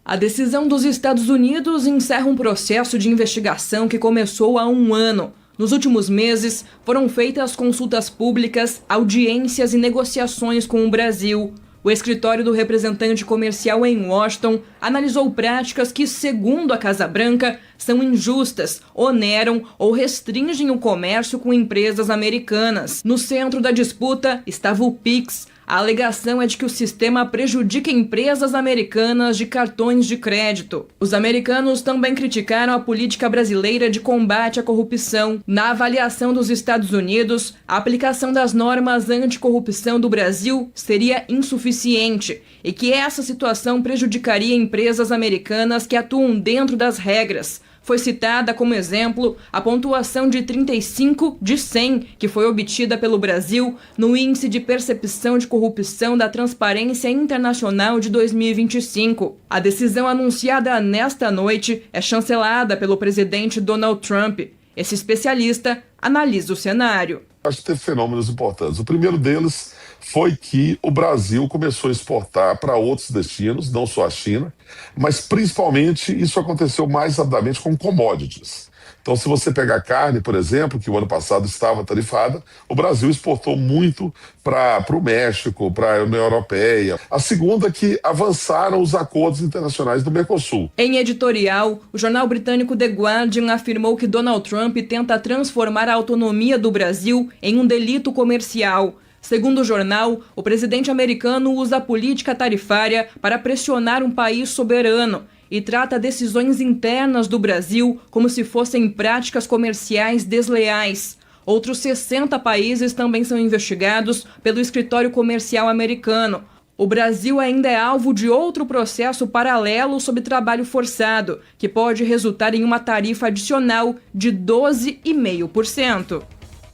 A decisão dos Estados Unidos encerra um processo de investigação que começou há um ano. Nos últimos meses, foram feitas consultas públicas, audiências e negociações com o Brasil. O escritório do representante comercial em Washington analisou práticas que, segundo a Casa Branca, são injustas, oneram ou restringem o comércio com empresas americanas. No centro da disputa estava o PIX. A alegação é de que o sistema prejudica empresas americanas de cartões de crédito. Os americanos também criticaram a política brasileira de combate à corrupção. Na avaliação dos Estados Unidos, a aplicação das normas anticorrupção do Brasil seria insuficiente e que essa situação prejudicaria empresas americanas que atuam dentro das regras. Foi citada como exemplo a pontuação de 35 de 100 que foi obtida pelo Brasil no Índice de Percepção de Corrupção da Transparência Internacional de 2025. A decisão anunciada nesta noite é chancelada pelo presidente Donald Trump. Esse especialista analisa o cenário. Acho que teve fenômenos importantes. O primeiro deles foi que o Brasil começou a exportar para outros destinos, não só a China, mas principalmente isso aconteceu mais rapidamente com commodities. Então, se você pegar carne, por exemplo, que o ano passado estava tarifada, o Brasil exportou muito para o México, para a União Europeia. A segunda é que avançaram os acordos internacionais do Mercosul. Em editorial, o jornal britânico The Guardian afirmou que Donald Trump tenta transformar a autonomia do Brasil em um delito comercial. Segundo o jornal, o presidente americano usa a política tarifária para pressionar um país soberano e trata decisões internas do Brasil como se fossem práticas comerciais desleais. Outros 60 países também são investigados pelo escritório comercial americano. O Brasil ainda é alvo de outro processo paralelo sobre trabalho forçado, que pode resultar em uma tarifa adicional de 12,5%.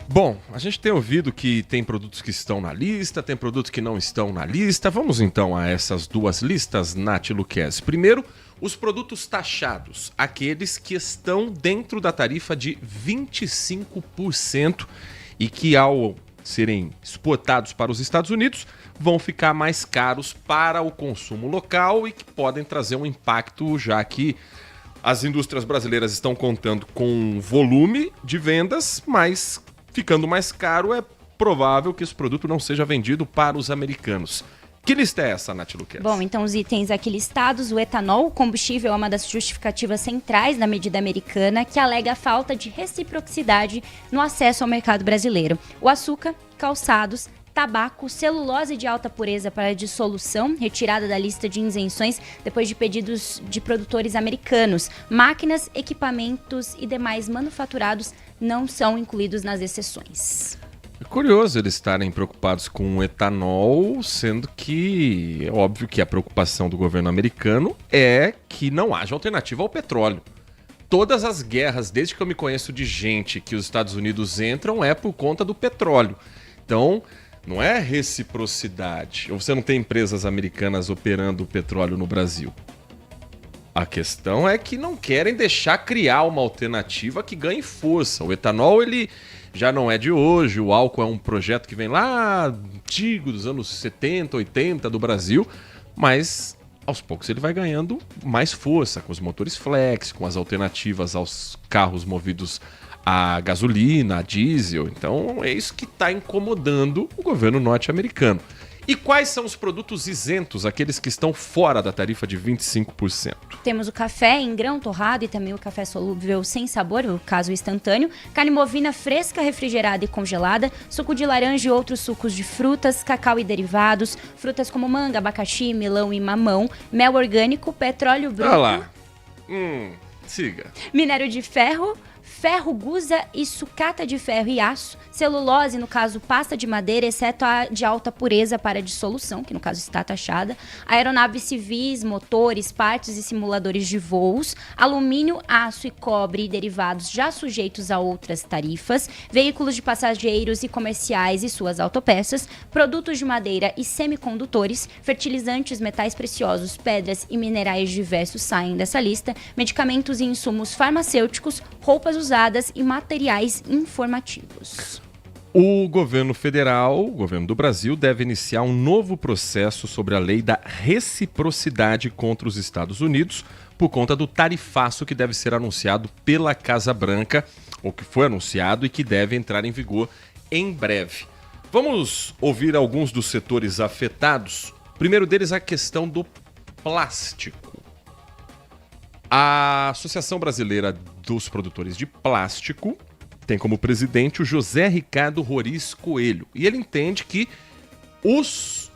Bom, a gente tem ouvido que tem produtos que estão na lista, tem produtos que não estão na lista. Vamos então a essas duas listas, Nath e Luquezzi. Primeiro, os produtos taxados, aqueles que estão dentro da tarifa de 25% e que, ao serem exportados para os Estados Unidos, vão ficar mais caros para o consumo local e que podem trazer um impacto, já que as indústrias brasileiras estão contando com volume de vendas, mas ficando mais caro é provável que esse produto não seja vendido para os americanos. Que lista é essa, Nath Luquezzi? Bom, então os itens aqui listados, o etanol, combustível, é uma das justificativas centrais da medida americana, que alega a falta de reciprocidade no acesso ao mercado brasileiro. O açúcar, calçados, tabaco, celulose de alta pureza para dissolução, retirada da lista de isenções depois de pedidos de produtores americanos. Máquinas, equipamentos e demais manufaturados não são incluídos nas exceções. É curioso eles estarem preocupados com o etanol, sendo que é óbvio que a preocupação do governo americano é que não haja alternativa ao petróleo. Todas as guerras, desde que eu me conheço de gente que os Estados Unidos entram, é por conta do petróleo. Então, não é reciprocidade. Ou você não tem empresas americanas operando o petróleo no Brasil. A questão é que não querem deixar criar uma alternativa que ganhe força. O etanol, ele já não é de hoje. O álcool é um projeto que vem lá antigo, dos anos 70, 80 do Brasil. Mas, aos poucos, ele vai ganhando mais força com os motores flex, com as alternativas aos carros movidos a gasolina, a diesel. Então é isso que está incomodando o governo norte-americano. E quais são os produtos isentos, aqueles que estão fora da tarifa de 25%? Temos o café em grão torrado e também o café solúvel sem sabor, o caso instantâneo, carne bovina fresca, refrigerada e congelada, suco de laranja e outros sucos de frutas, cacau e derivados, frutas como manga, abacaxi, melão e mamão, mel orgânico, petróleo bruto. Olha lá. Siga. Minério de ferro, ferro gusa e sucata de ferro e aço, celulose, no caso pasta de madeira, exceto a de alta pureza para dissolução, que no caso está taxada, aeronaves civis, motores, partes e simuladores de voos, alumínio, aço e cobre e derivados já sujeitos a outras tarifas, veículos de passageiros e comerciais e suas autopeças, produtos de madeira e semicondutores, fertilizantes, metais preciosos, pedras e minerais diversos saem dessa lista, medicamentos e insumos farmacêuticos, roupas usadas e materiais informativos. O governo federal, o governo do Brasil, deve iniciar um novo processo sobre a lei da reciprocidade contra os Estados Unidos por conta do tarifaço que deve ser anunciado pela Casa Branca, ou que foi anunciado e que deve entrar em vigor em breve. Vamos ouvir alguns dos setores afetados. O primeiro deles é a questão do plástico. A Associação Brasileira dos Produtores de Plástico tem como presidente o José Ricardo Roriz Coelho. E ele entende que os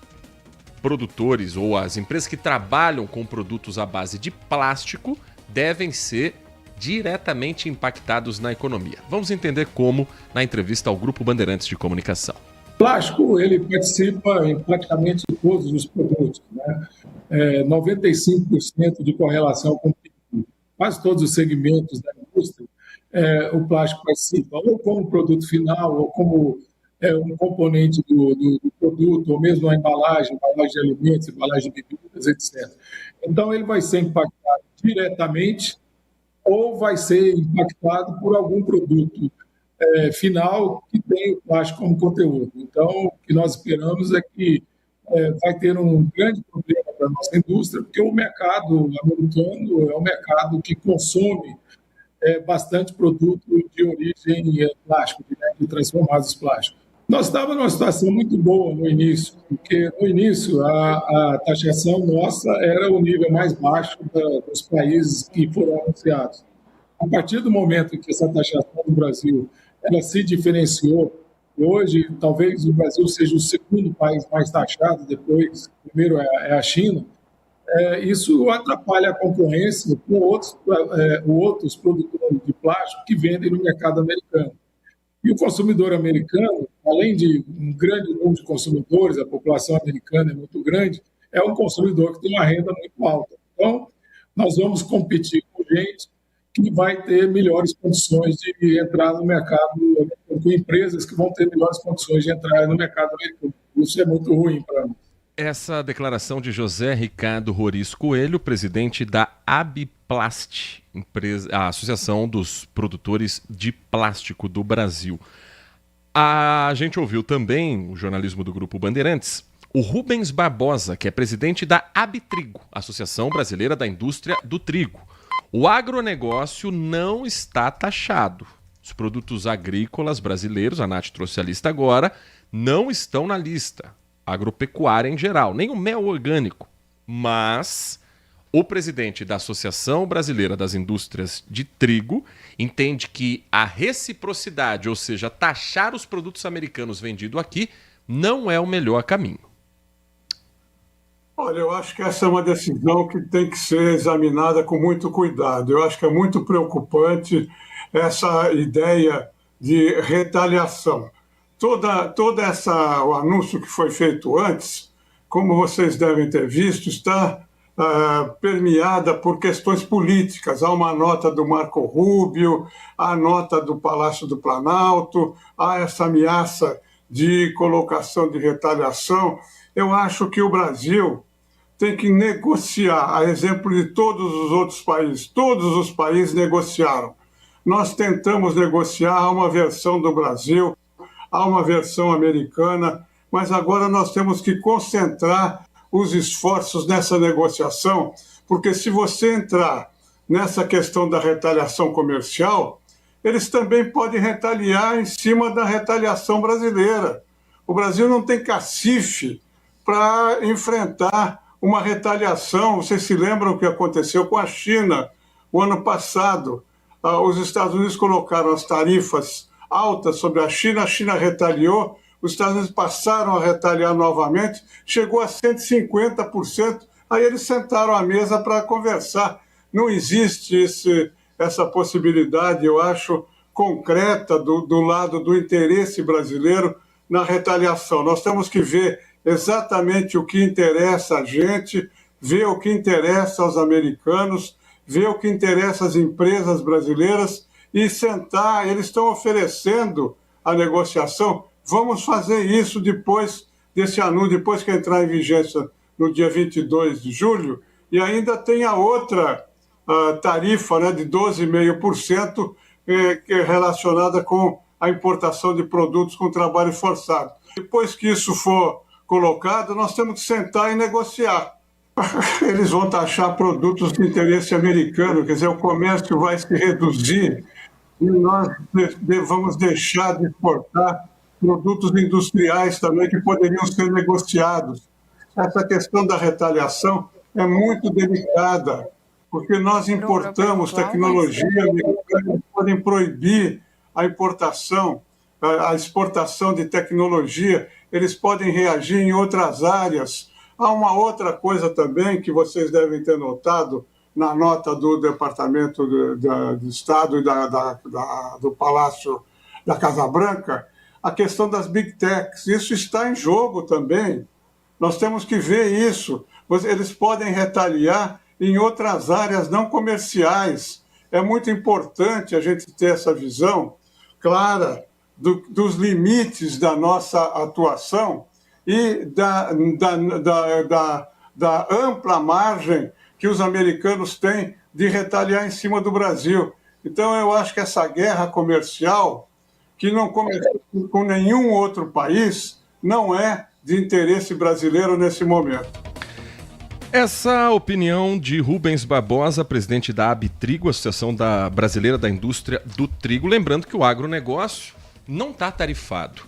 produtores ou as empresas que trabalham com produtos à base de plástico devem ser diretamente impactados na economia. Vamos entender como na entrevista ao Grupo Bandeirantes de Comunicação. O plástico, ele participa em praticamente todos os produtos, né? 95% de correlação com o PIB. Quase todos os segmentos da indústria, o plástico participa, ou como produto final, ou como um componente do produto, ou mesmo a embalagem de alimentos, embalagem de bebidas, etc. Então, ele vai ser impactado diretamente ou vai ser impactado por algum produto final que tem o plástico como conteúdo. Então, o que nós esperamos é que vai ter um grande problema para a nossa indústria, porque o mercado americano é um mercado que consome bastante produto de origem plástica, de transformados plásticos. Nós estávamos numa situação muito boa no início, porque no início a taxação nossa era o nível mais baixo dos países que foram anunciados. A partir do momento em que essa taxação do Brasil ela se diferenciou, hoje talvez o Brasil seja o segundo país mais taxado, depois, primeiro é a China, isso atrapalha a concorrência com outros produtores de plástico que vendem no mercado americano. E o consumidor americano, além de um grande número de consumidores, a população americana é muito grande, é um consumidor que tem uma renda muito alta. Então, nós vamos competir com gente que vai ter melhores condições de entrar no mercado, com empresas que vão ter melhores condições de entrar no mercado americano. Isso é muito ruim para nós. Essa declaração de José Ricardo Roriz Coelho, presidente da Abiplast, a Associação dos Produtores de Plástico do Brasil. A gente ouviu também, o jornalismo do Grupo Bandeirantes, o Rubens Barbosa, que é presidente da Abitrigo, Associação Brasileira da Indústria do Trigo. O agronegócio não está taxado. Os produtos agrícolas brasileiros, a Nath trouxe a lista agora, não estão na lista. Agropecuária em geral, nem o mel orgânico. Mas o presidente da Associação Brasileira das Indústrias de Trigo entende que a reciprocidade, ou seja, taxar os produtos americanos vendidos aqui, não é o melhor caminho. Olha, eu acho que essa é uma decisão que tem que ser examinada com muito cuidado. Eu acho que é muito preocupante essa ideia de retaliação. O anúncio que foi feito antes, como vocês devem ter visto, está permeada por questões políticas. Há uma nota do Marco Rubio, há a nota do Palácio do Planalto, há essa ameaça de colocação de retaliação. Eu acho que o Brasil tem que negociar, a exemplo de todos os outros países. Todos os países negociaram. Nós tentamos negociar uma versão do Brasil, há uma versão americana, mas agora nós temos que concentrar os esforços nessa negociação, porque se você entrar nessa questão da retaliação comercial, eles também podem retaliar em cima da retaliação brasileira. O Brasil não tem cacife para enfrentar uma retaliação. Vocês se lembram o que aconteceu com a China o ano passado? Os Estados Unidos colocaram as tarifas altas sobre a China retaliou, os Estados Unidos passaram a retaliar novamente, chegou a 150%, aí eles sentaram à mesa para conversar. Não existe essa possibilidade, eu acho, concreta do lado do interesse brasileiro na retaliação. Nós temos que ver exatamente o que interessa a gente, ver o que interessa aos americanos, ver o que interessa às empresas brasileiras e sentar. Eles estão oferecendo a negociação. Vamos fazer isso depois desse anúncio, depois que entrar em vigência no dia 22 de julho. E ainda tem a outra tarifa, né, de 12,5%, que é relacionada com a importação de produtos com trabalho forçado. Depois que isso for colocado, nós temos que sentar e negociar. Eles vão taxar produtos de interesse americano, quer dizer, o comércio vai se reduzir e nós vamos deixar de exportar produtos industriais também que poderiam ser negociados. Essa questão da retaliação é muito delicada, porque nós importamos tecnologia americana, podem proibir a importação, a exportação de tecnologia, eles podem reagir em outras áreas. Há uma outra coisa também que vocês devem ter notado na nota do Departamento do Estado e do Palácio da Casa Branca, a questão das Big Techs. Isso está em jogo também. Nós temos que ver isso. Eles podem retaliar em outras áreas não comerciais. É muito importante a gente ter essa visão clara dos limites da nossa atuação e da ampla margem que os americanos têm de retaliar em cima do Brasil. Então, eu acho que essa guerra comercial, que não começou com nenhum outro país, não é de interesse brasileiro nesse momento. Essa opinião de Rubens Barbosa, presidente da Abitrigo, Associação Brasileira da Indústria do Trigo. Lembrando que o agronegócio não está tarifado.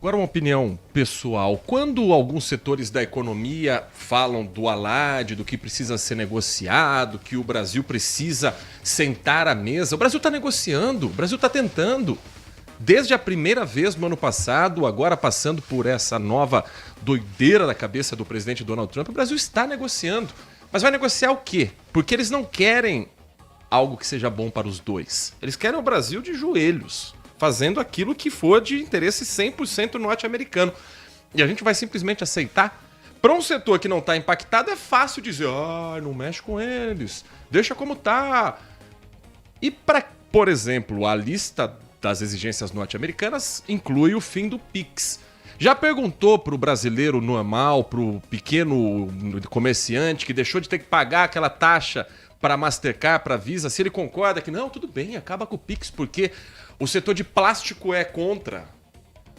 Agora, uma opinião pessoal. Quando alguns setores da economia falam do alarde, do que precisa ser negociado, que o Brasil precisa sentar à mesa, o Brasil está negociando, o Brasil está tentando. Desde a primeira vez no ano passado, agora passando por essa nova doideira da cabeça do presidente Donald Trump, o Brasil está negociando. Mas vai negociar o quê? Porque eles não querem algo que seja bom para os dois. Eles querem o brasil de joelhos, fazendo aquilo que for de interesse 100% norte-americano. E a gente vai simplesmente aceitar? Para um setor que não está impactado, é fácil dizer, não mexe com eles, deixa como tá. E para, por exemplo, a lista das exigências norte-americanas inclui o fim do PIX. Já perguntou para o brasileiro normal, para o pequeno comerciante que deixou de ter que pagar aquela taxa para Mastercard, para Visa, se ele concorda que não, tudo bem, acaba com o PIX, porque o setor de plástico é contra.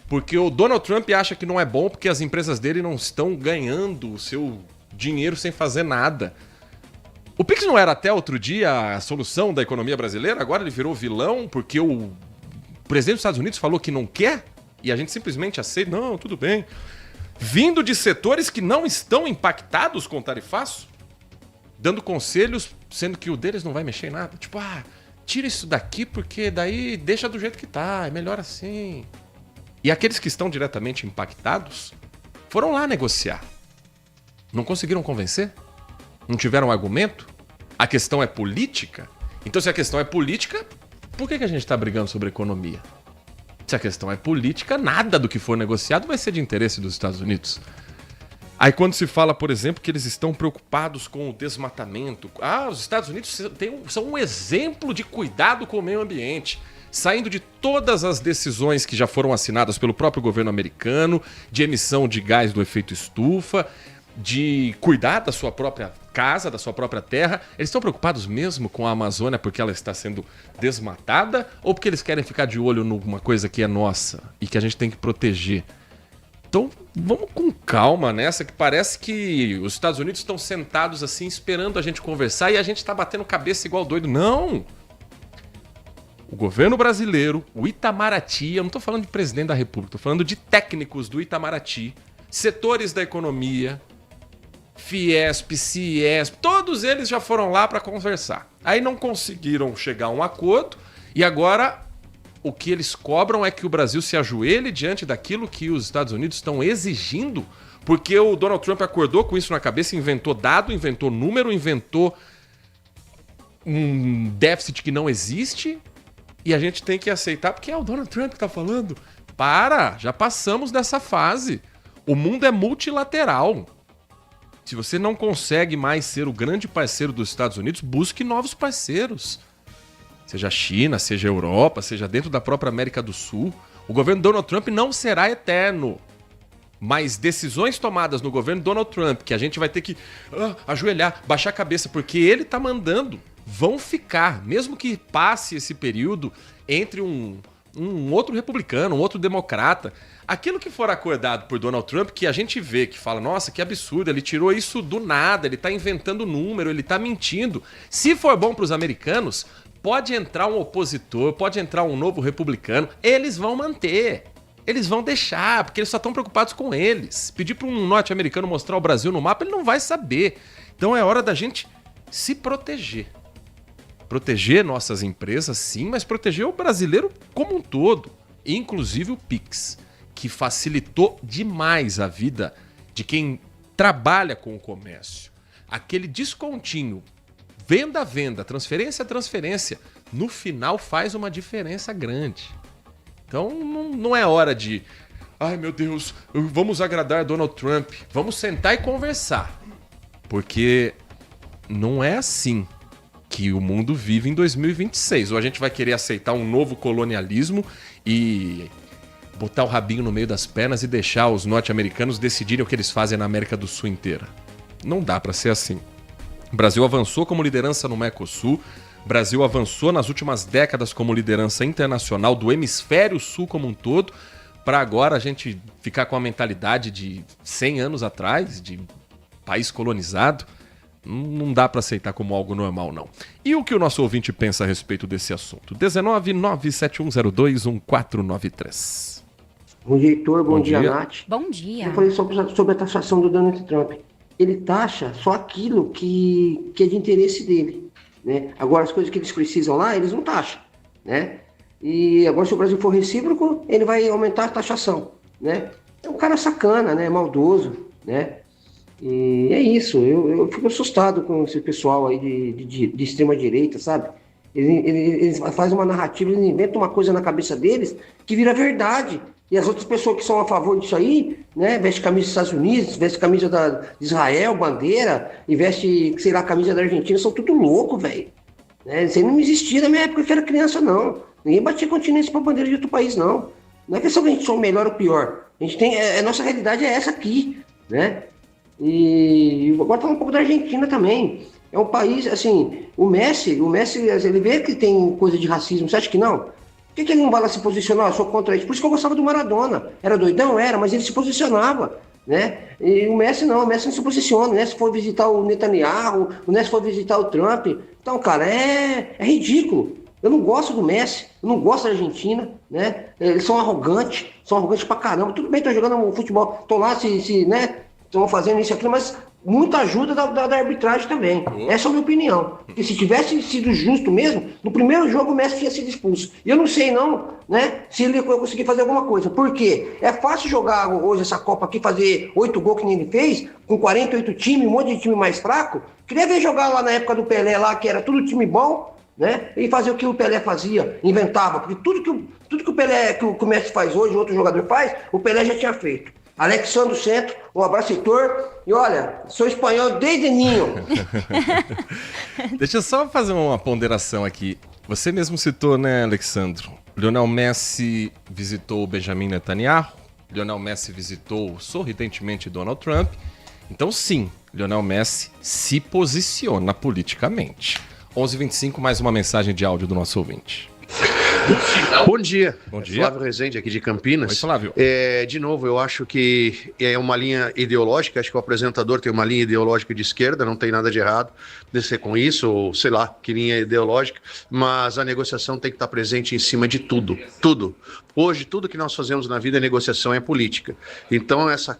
Porque o Donald Trump acha que não é bom porque as empresas dele não estão ganhando o seu dinheiro sem fazer nada. O PIX não era até outro dia a solução da economia brasileira, agora ele virou vilão porque o presidente dos Estados Unidos falou que não quer e a gente simplesmente aceita, não, tudo bem. Vindo de setores que não estão impactados com o tarifaço, dando conselhos, sendo que o deles não vai mexer em nada. Tipo, tira isso daqui porque daí deixa do jeito que tá, é melhor assim. E aqueles que estão diretamente impactados foram lá negociar. Não conseguiram convencer? Não tiveram argumento? A questão é política? Então, se a questão é política, por que a gente está brigando sobre economia? Se a questão é política, nada do que for negociado vai ser de interesse dos Estados Unidos. Aí quando se fala, por exemplo, que eles estão preocupados com o desmatamento. Os Estados Unidos são um exemplo de cuidado com o meio ambiente. Saindo de todas as decisões que já foram assinadas pelo próprio governo americano, de emissão de gás do efeito estufa, de cuidar da sua própria casa, da sua própria terra. Eles estão preocupados mesmo com a Amazônia porque ela está sendo desmatada ou porque eles querem ficar de olho numa coisa que é nossa e que a gente tem que proteger? Então, vamos com calma nessa, que parece que os Estados Unidos estão sentados assim, esperando a gente conversar e a gente está batendo cabeça igual doido. Não! O governo brasileiro, o Itamaraty, eu não estou falando de presidente da República, estou falando de técnicos do Itamaraty, setores da economia, Fiesp, Ciesp, todos eles já foram lá para conversar. Aí não conseguiram chegar a um acordo e agora o que eles cobram é que o Brasil se ajoelhe diante daquilo que os Estados Unidos estão exigindo, porque o Donald Trump acordou com isso na cabeça, inventou dado, inventou número, inventou um déficit que não existe e a gente tem que aceitar porque é o Donald Trump que está falando. Já passamos dessa fase. O mundo é multilateral. Se você não consegue mais ser o grande parceiro dos Estados Unidos, busque novos parceiros. Seja China, seja Europa, seja dentro da própria América do Sul. O governo Donald Trump não será eterno. Mas decisões tomadas no governo Donald Trump, que a gente vai ter que ajoelhar, baixar a cabeça, porque ele está mandando, vão ficar. Mesmo que passe esse período entre um um outro republicano, um outro democrata. Aquilo que for acordado por Donald Trump, que a gente vê, que fala, nossa, que absurdo, ele tirou isso do nada, ele tá inventando número, ele tá mentindo. Se for bom para os americanos, pode entrar um opositor, pode entrar um novo republicano, eles vão manter. Eles vão deixar, porque eles só estão preocupados com eles. Pedir para um norte-americano mostrar o Brasil no mapa, ele não vai saber. Então é hora da gente se proteger. Proteger nossas empresas, sim, mas proteger o brasileiro como um todo. Inclusive o Pix, que facilitou demais a vida de quem trabalha com o comércio. Aquele descontinho, venda a venda, transferência a transferência, no final faz uma diferença grande. Então não é hora de, ai meu Deus, vamos agradar Donald Trump, vamos sentar e conversar. Porque não é assim que o mundo vive em 2026. Ou a gente vai querer aceitar um novo colonialismo e botar o rabinho no meio das pernas e deixar os norte-americanos decidirem o que eles fazem na América do Sul inteira. Não dá para ser assim. O Brasil avançou como liderança no Mercosul, o Brasil avançou nas últimas décadas como liderança internacional do hemisfério sul como um todo, para agora a gente ficar com a mentalidade de 100 anos atrás, de país colonizado. Não dá para aceitar como algo normal, não. E o que o nosso ouvinte pensa a respeito desse assunto? 19971021493. Bom dia, Heitor. Bom dia, Nath. Bom dia. Eu falei sobre a taxação do Donald Trump. Ele taxa só aquilo que é de interesse dele, né? Agora, as coisas que eles precisam lá, eles não taxam, né? E agora, se o Brasil for recíproco, ele vai aumentar a taxação, né? É um cara sacana, né? Maldoso, né? E é isso. Eu fico assustado com esse pessoal aí de extrema direita, sabe? Eles fazem uma narrativa, eles inventam uma coisa na cabeça deles que vira verdade. E as outras pessoas que são a favor disso aí, né, veste camisa dos Estados Unidos, veste camisa de Israel, bandeira, e veste, sei lá, camisa da Argentina, são tudo louco, velho. Né? Isso aí não existia na minha época que eu era criança, não. Ninguém batia continência pra bandeira de outro país, não. Não é questão que a gente sou melhor ou pior. A gente tem, a nossa realidade é essa aqui, né? E agora falar um pouco da Argentina também. É um país, assim, o Messi, ele vê que tem coisa de racismo, você acha que não? Por que ele não vai lá se posicionar? Eu sou contra isso. Por isso que eu gostava do Maradona. Era doidão? Era, mas ele se posicionava, né? E o Messi não se posiciona. O Messi foi visitar o Netanyahu, o Messi foi visitar o Trump. Então, cara, é ridículo. Eu não gosto do Messi, eu não gosto da Argentina, né? Eles são arrogantes pra caramba. Tudo bem, estão jogando futebol, estão lá né? Estão fazendo isso e aquilo, mas muita ajuda da arbitragem também. Essa é a minha opinião. Porque se tivesse sido justo mesmo, no primeiro jogo o Messi tinha sido expulso. E eu não sei não, né, se ele ia conseguir fazer alguma coisa. Por quê? É fácil jogar hoje essa Copa aqui, fazer 8 gols que nem ele fez, com 48 times, um monte de time mais fraco. Queria ver jogar lá na época do Pelé, lá, que era tudo time bom, né, e fazer o que o Pelé fazia, inventava. Porque tudo que o Pelé, que o Messi faz hoje, outro jogador faz, o Pelé já tinha feito. Alexandre Centro, um abraço, Heitor. E olha, sou espanhol desde ninho. Deixa eu só fazer uma ponderação aqui. Você mesmo citou, né, Alexandro? Lionel Messi visitou Benjamin Netanyahu. Lionel Messi visitou sorridentemente Donald Trump. Então, sim, Lionel Messi se posiciona politicamente. 11h25, mais uma mensagem de áudio do nosso ouvinte. Bom dia. Bom dia. Flávio Rezende aqui de Campinas. Oi, Flávio. De novo, eu acho que é uma linha ideológica, acho que o apresentador tem uma linha ideológica de esquerda, não tem nada de errado de ser com isso, ou sei lá, que linha ideológica, mas a negociação tem que estar presente em cima de tudo, tudo. Hoje, tudo que nós fazemos na vida é negociação, é política. Então, essa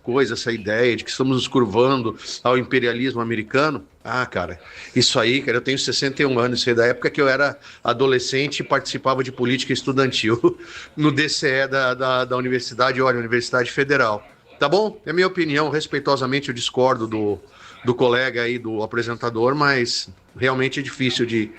ideia de que estamos nos curvando ao imperialismo americano, cara, isso aí, cara, eu tenho 61 anos, isso aí da época que eu era adolescente e participava de política estudantil no DCE da Universidade, Universidade Federal. Tá bom? É minha opinião, respeitosamente eu discordo do colega aí, do apresentador, mas realmente é difícil de...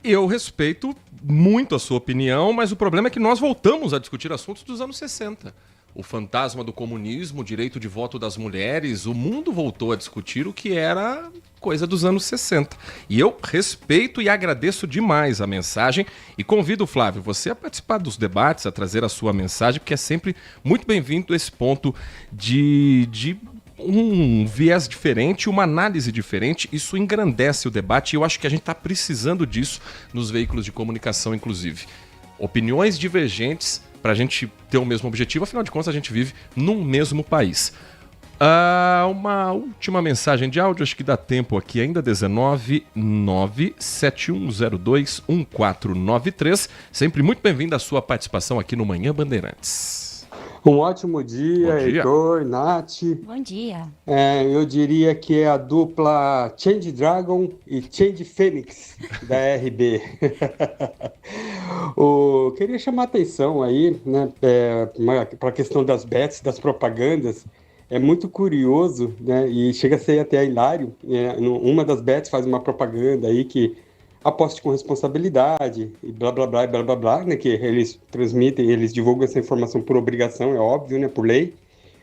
Eu respeito muito a sua opinião, mas o problema é que nós voltamos a discutir assuntos dos anos 60. O fantasma do comunismo, o direito de voto das mulheres, o mundo voltou a discutir o que era coisa dos anos 60. E eu respeito e agradeço demais a mensagem e convido, Flávio, você a participar dos debates, a trazer a sua mensagem, porque é sempre muito bem-vindo esse ponto de um viés diferente, uma análise diferente. Isso engrandece o debate e eu acho que a gente está precisando disso nos veículos de comunicação, inclusive. opiniões divergentes para a gente ter o mesmo objetivo, afinal de contas a gente vive num mesmo país. Uma última mensagem de áudio, acho que dá tempo aqui ainda, 19971021493. Sempre muito bem-vindo a sua participação aqui no Manhã Bandeirantes. Um ótimo dia, Heitor, Nath. Bom dia. Eu diria que é a dupla Change Dragon e Change Fênix da RB. Queria chamar a atenção aí, né, para a questão das bets, das propagandas. É muito curioso, né, e chega a ser até hilário. Uma das bets faz uma propaganda aí que aposte com responsabilidade e blá, blá, blá, blá, blá, blá, né, que eles transmitem, eles divulgam essa informação por obrigação, é óbvio, né, por lei.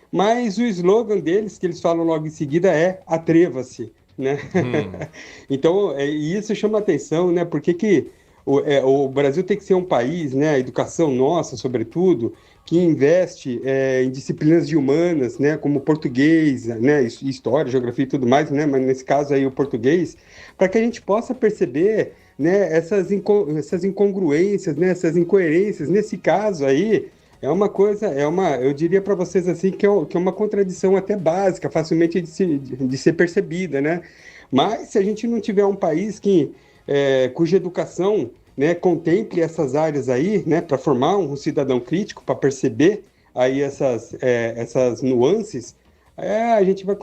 Mas o slogan deles, que eles falam logo em seguida, é atreva-se, né? Então, isso chama atenção, né, porque que o Brasil tem que ser um país, né, a educação nossa, sobretudo, que investe em disciplinas de humanas, né, como português, né, história, geografia e tudo mais, né, mas nesse caso aí o português, para que a gente possa perceber, né, essas incongruências, né, essas incoerências. Nesse caso aí, eu diria para vocês assim que é uma contradição até básica, facilmente de ser percebida, né? Mas se a gente não tiver um país cuja educação, né, contemple essas áreas aí, né, para formar um cidadão crítico, para perceber aí essas nuances, a gente vai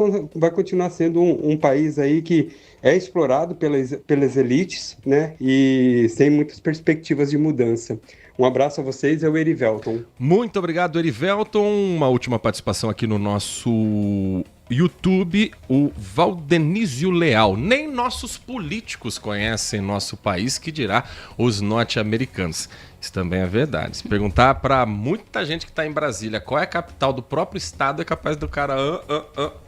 continuar sendo um país aí que é explorado pelas elites, né, e sem muitas perspectivas de mudança. Um abraço a vocês, é o Erivelton. Muito obrigado, Erivelton. Uma última participação aqui no nosso YouTube, o Valdenísio Leal. Nem nossos políticos conhecem nosso país, que dirá os norte-americanos. Isso também é verdade. Se perguntar para muita gente que está em Brasília qual é a capital do próprio estado, é capaz do cara...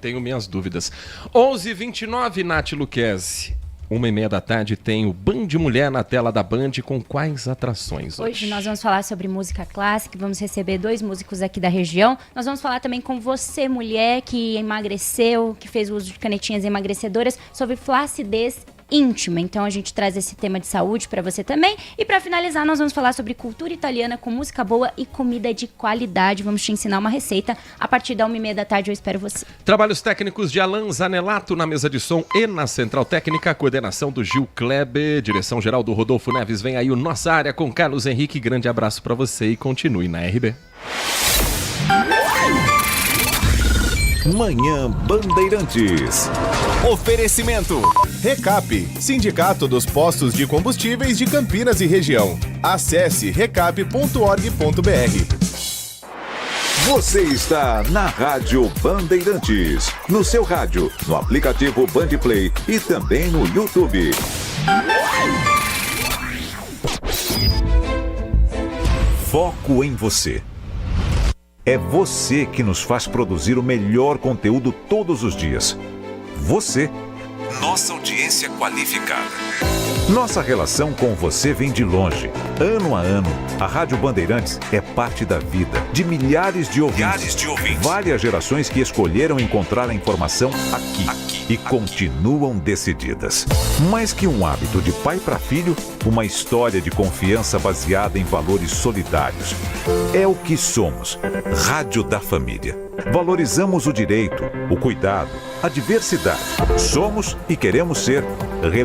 Tenho minhas dúvidas. 11h29, Nath Luquezzi. 1h30 da tarde tem o Band Mulher na tela da Band com quais atrações hoje? Nós vamos falar sobre música clássica, vamos receber 2 músicos aqui da região. Nós vamos falar também com você, mulher, que emagreceu, que fez uso de canetinhas emagrecedoras, sobre flacidez íntima. Então a gente traz esse tema de saúde para você também. E para finalizar, nós vamos falar sobre cultura italiana com música boa e comida de qualidade. Vamos te ensinar uma receita a partir da 1h30 da tarde. Eu espero você. Trabalhos técnicos de Alan Zanelato na mesa de som e na central técnica. Coordenação do Gil Kleber. Direção geral do Rodolfo Neves. Vem aí o Nossa Área com Carlos Henrique. Grande abraço para você e continue na RB. Manhã Bandeirantes. Oferecimento. Recap, Sindicato dos Postos de Combustíveis de Campinas e Região. Acesse recap.org.br. Você está na Rádio Bandeirantes. No seu rádio, no aplicativo Bandplay e também no YouTube. Foco em você. É você que nos faz produzir o melhor conteúdo todos os dias. Você, nossa audiência qualificada. Nossa relação com você vem de longe. Ano a ano, a Rádio Bandeirantes é parte da vida de milhares de ouvintes. Várias gerações que escolheram encontrar a informação aqui e continuam decididas. Mais que um hábito de pai para filho, uma história de confiança baseada em valores solidários. É o que somos. Rádio da Família. Valorizamos o direito, o cuidado, a diversidade. Somos e queremos ser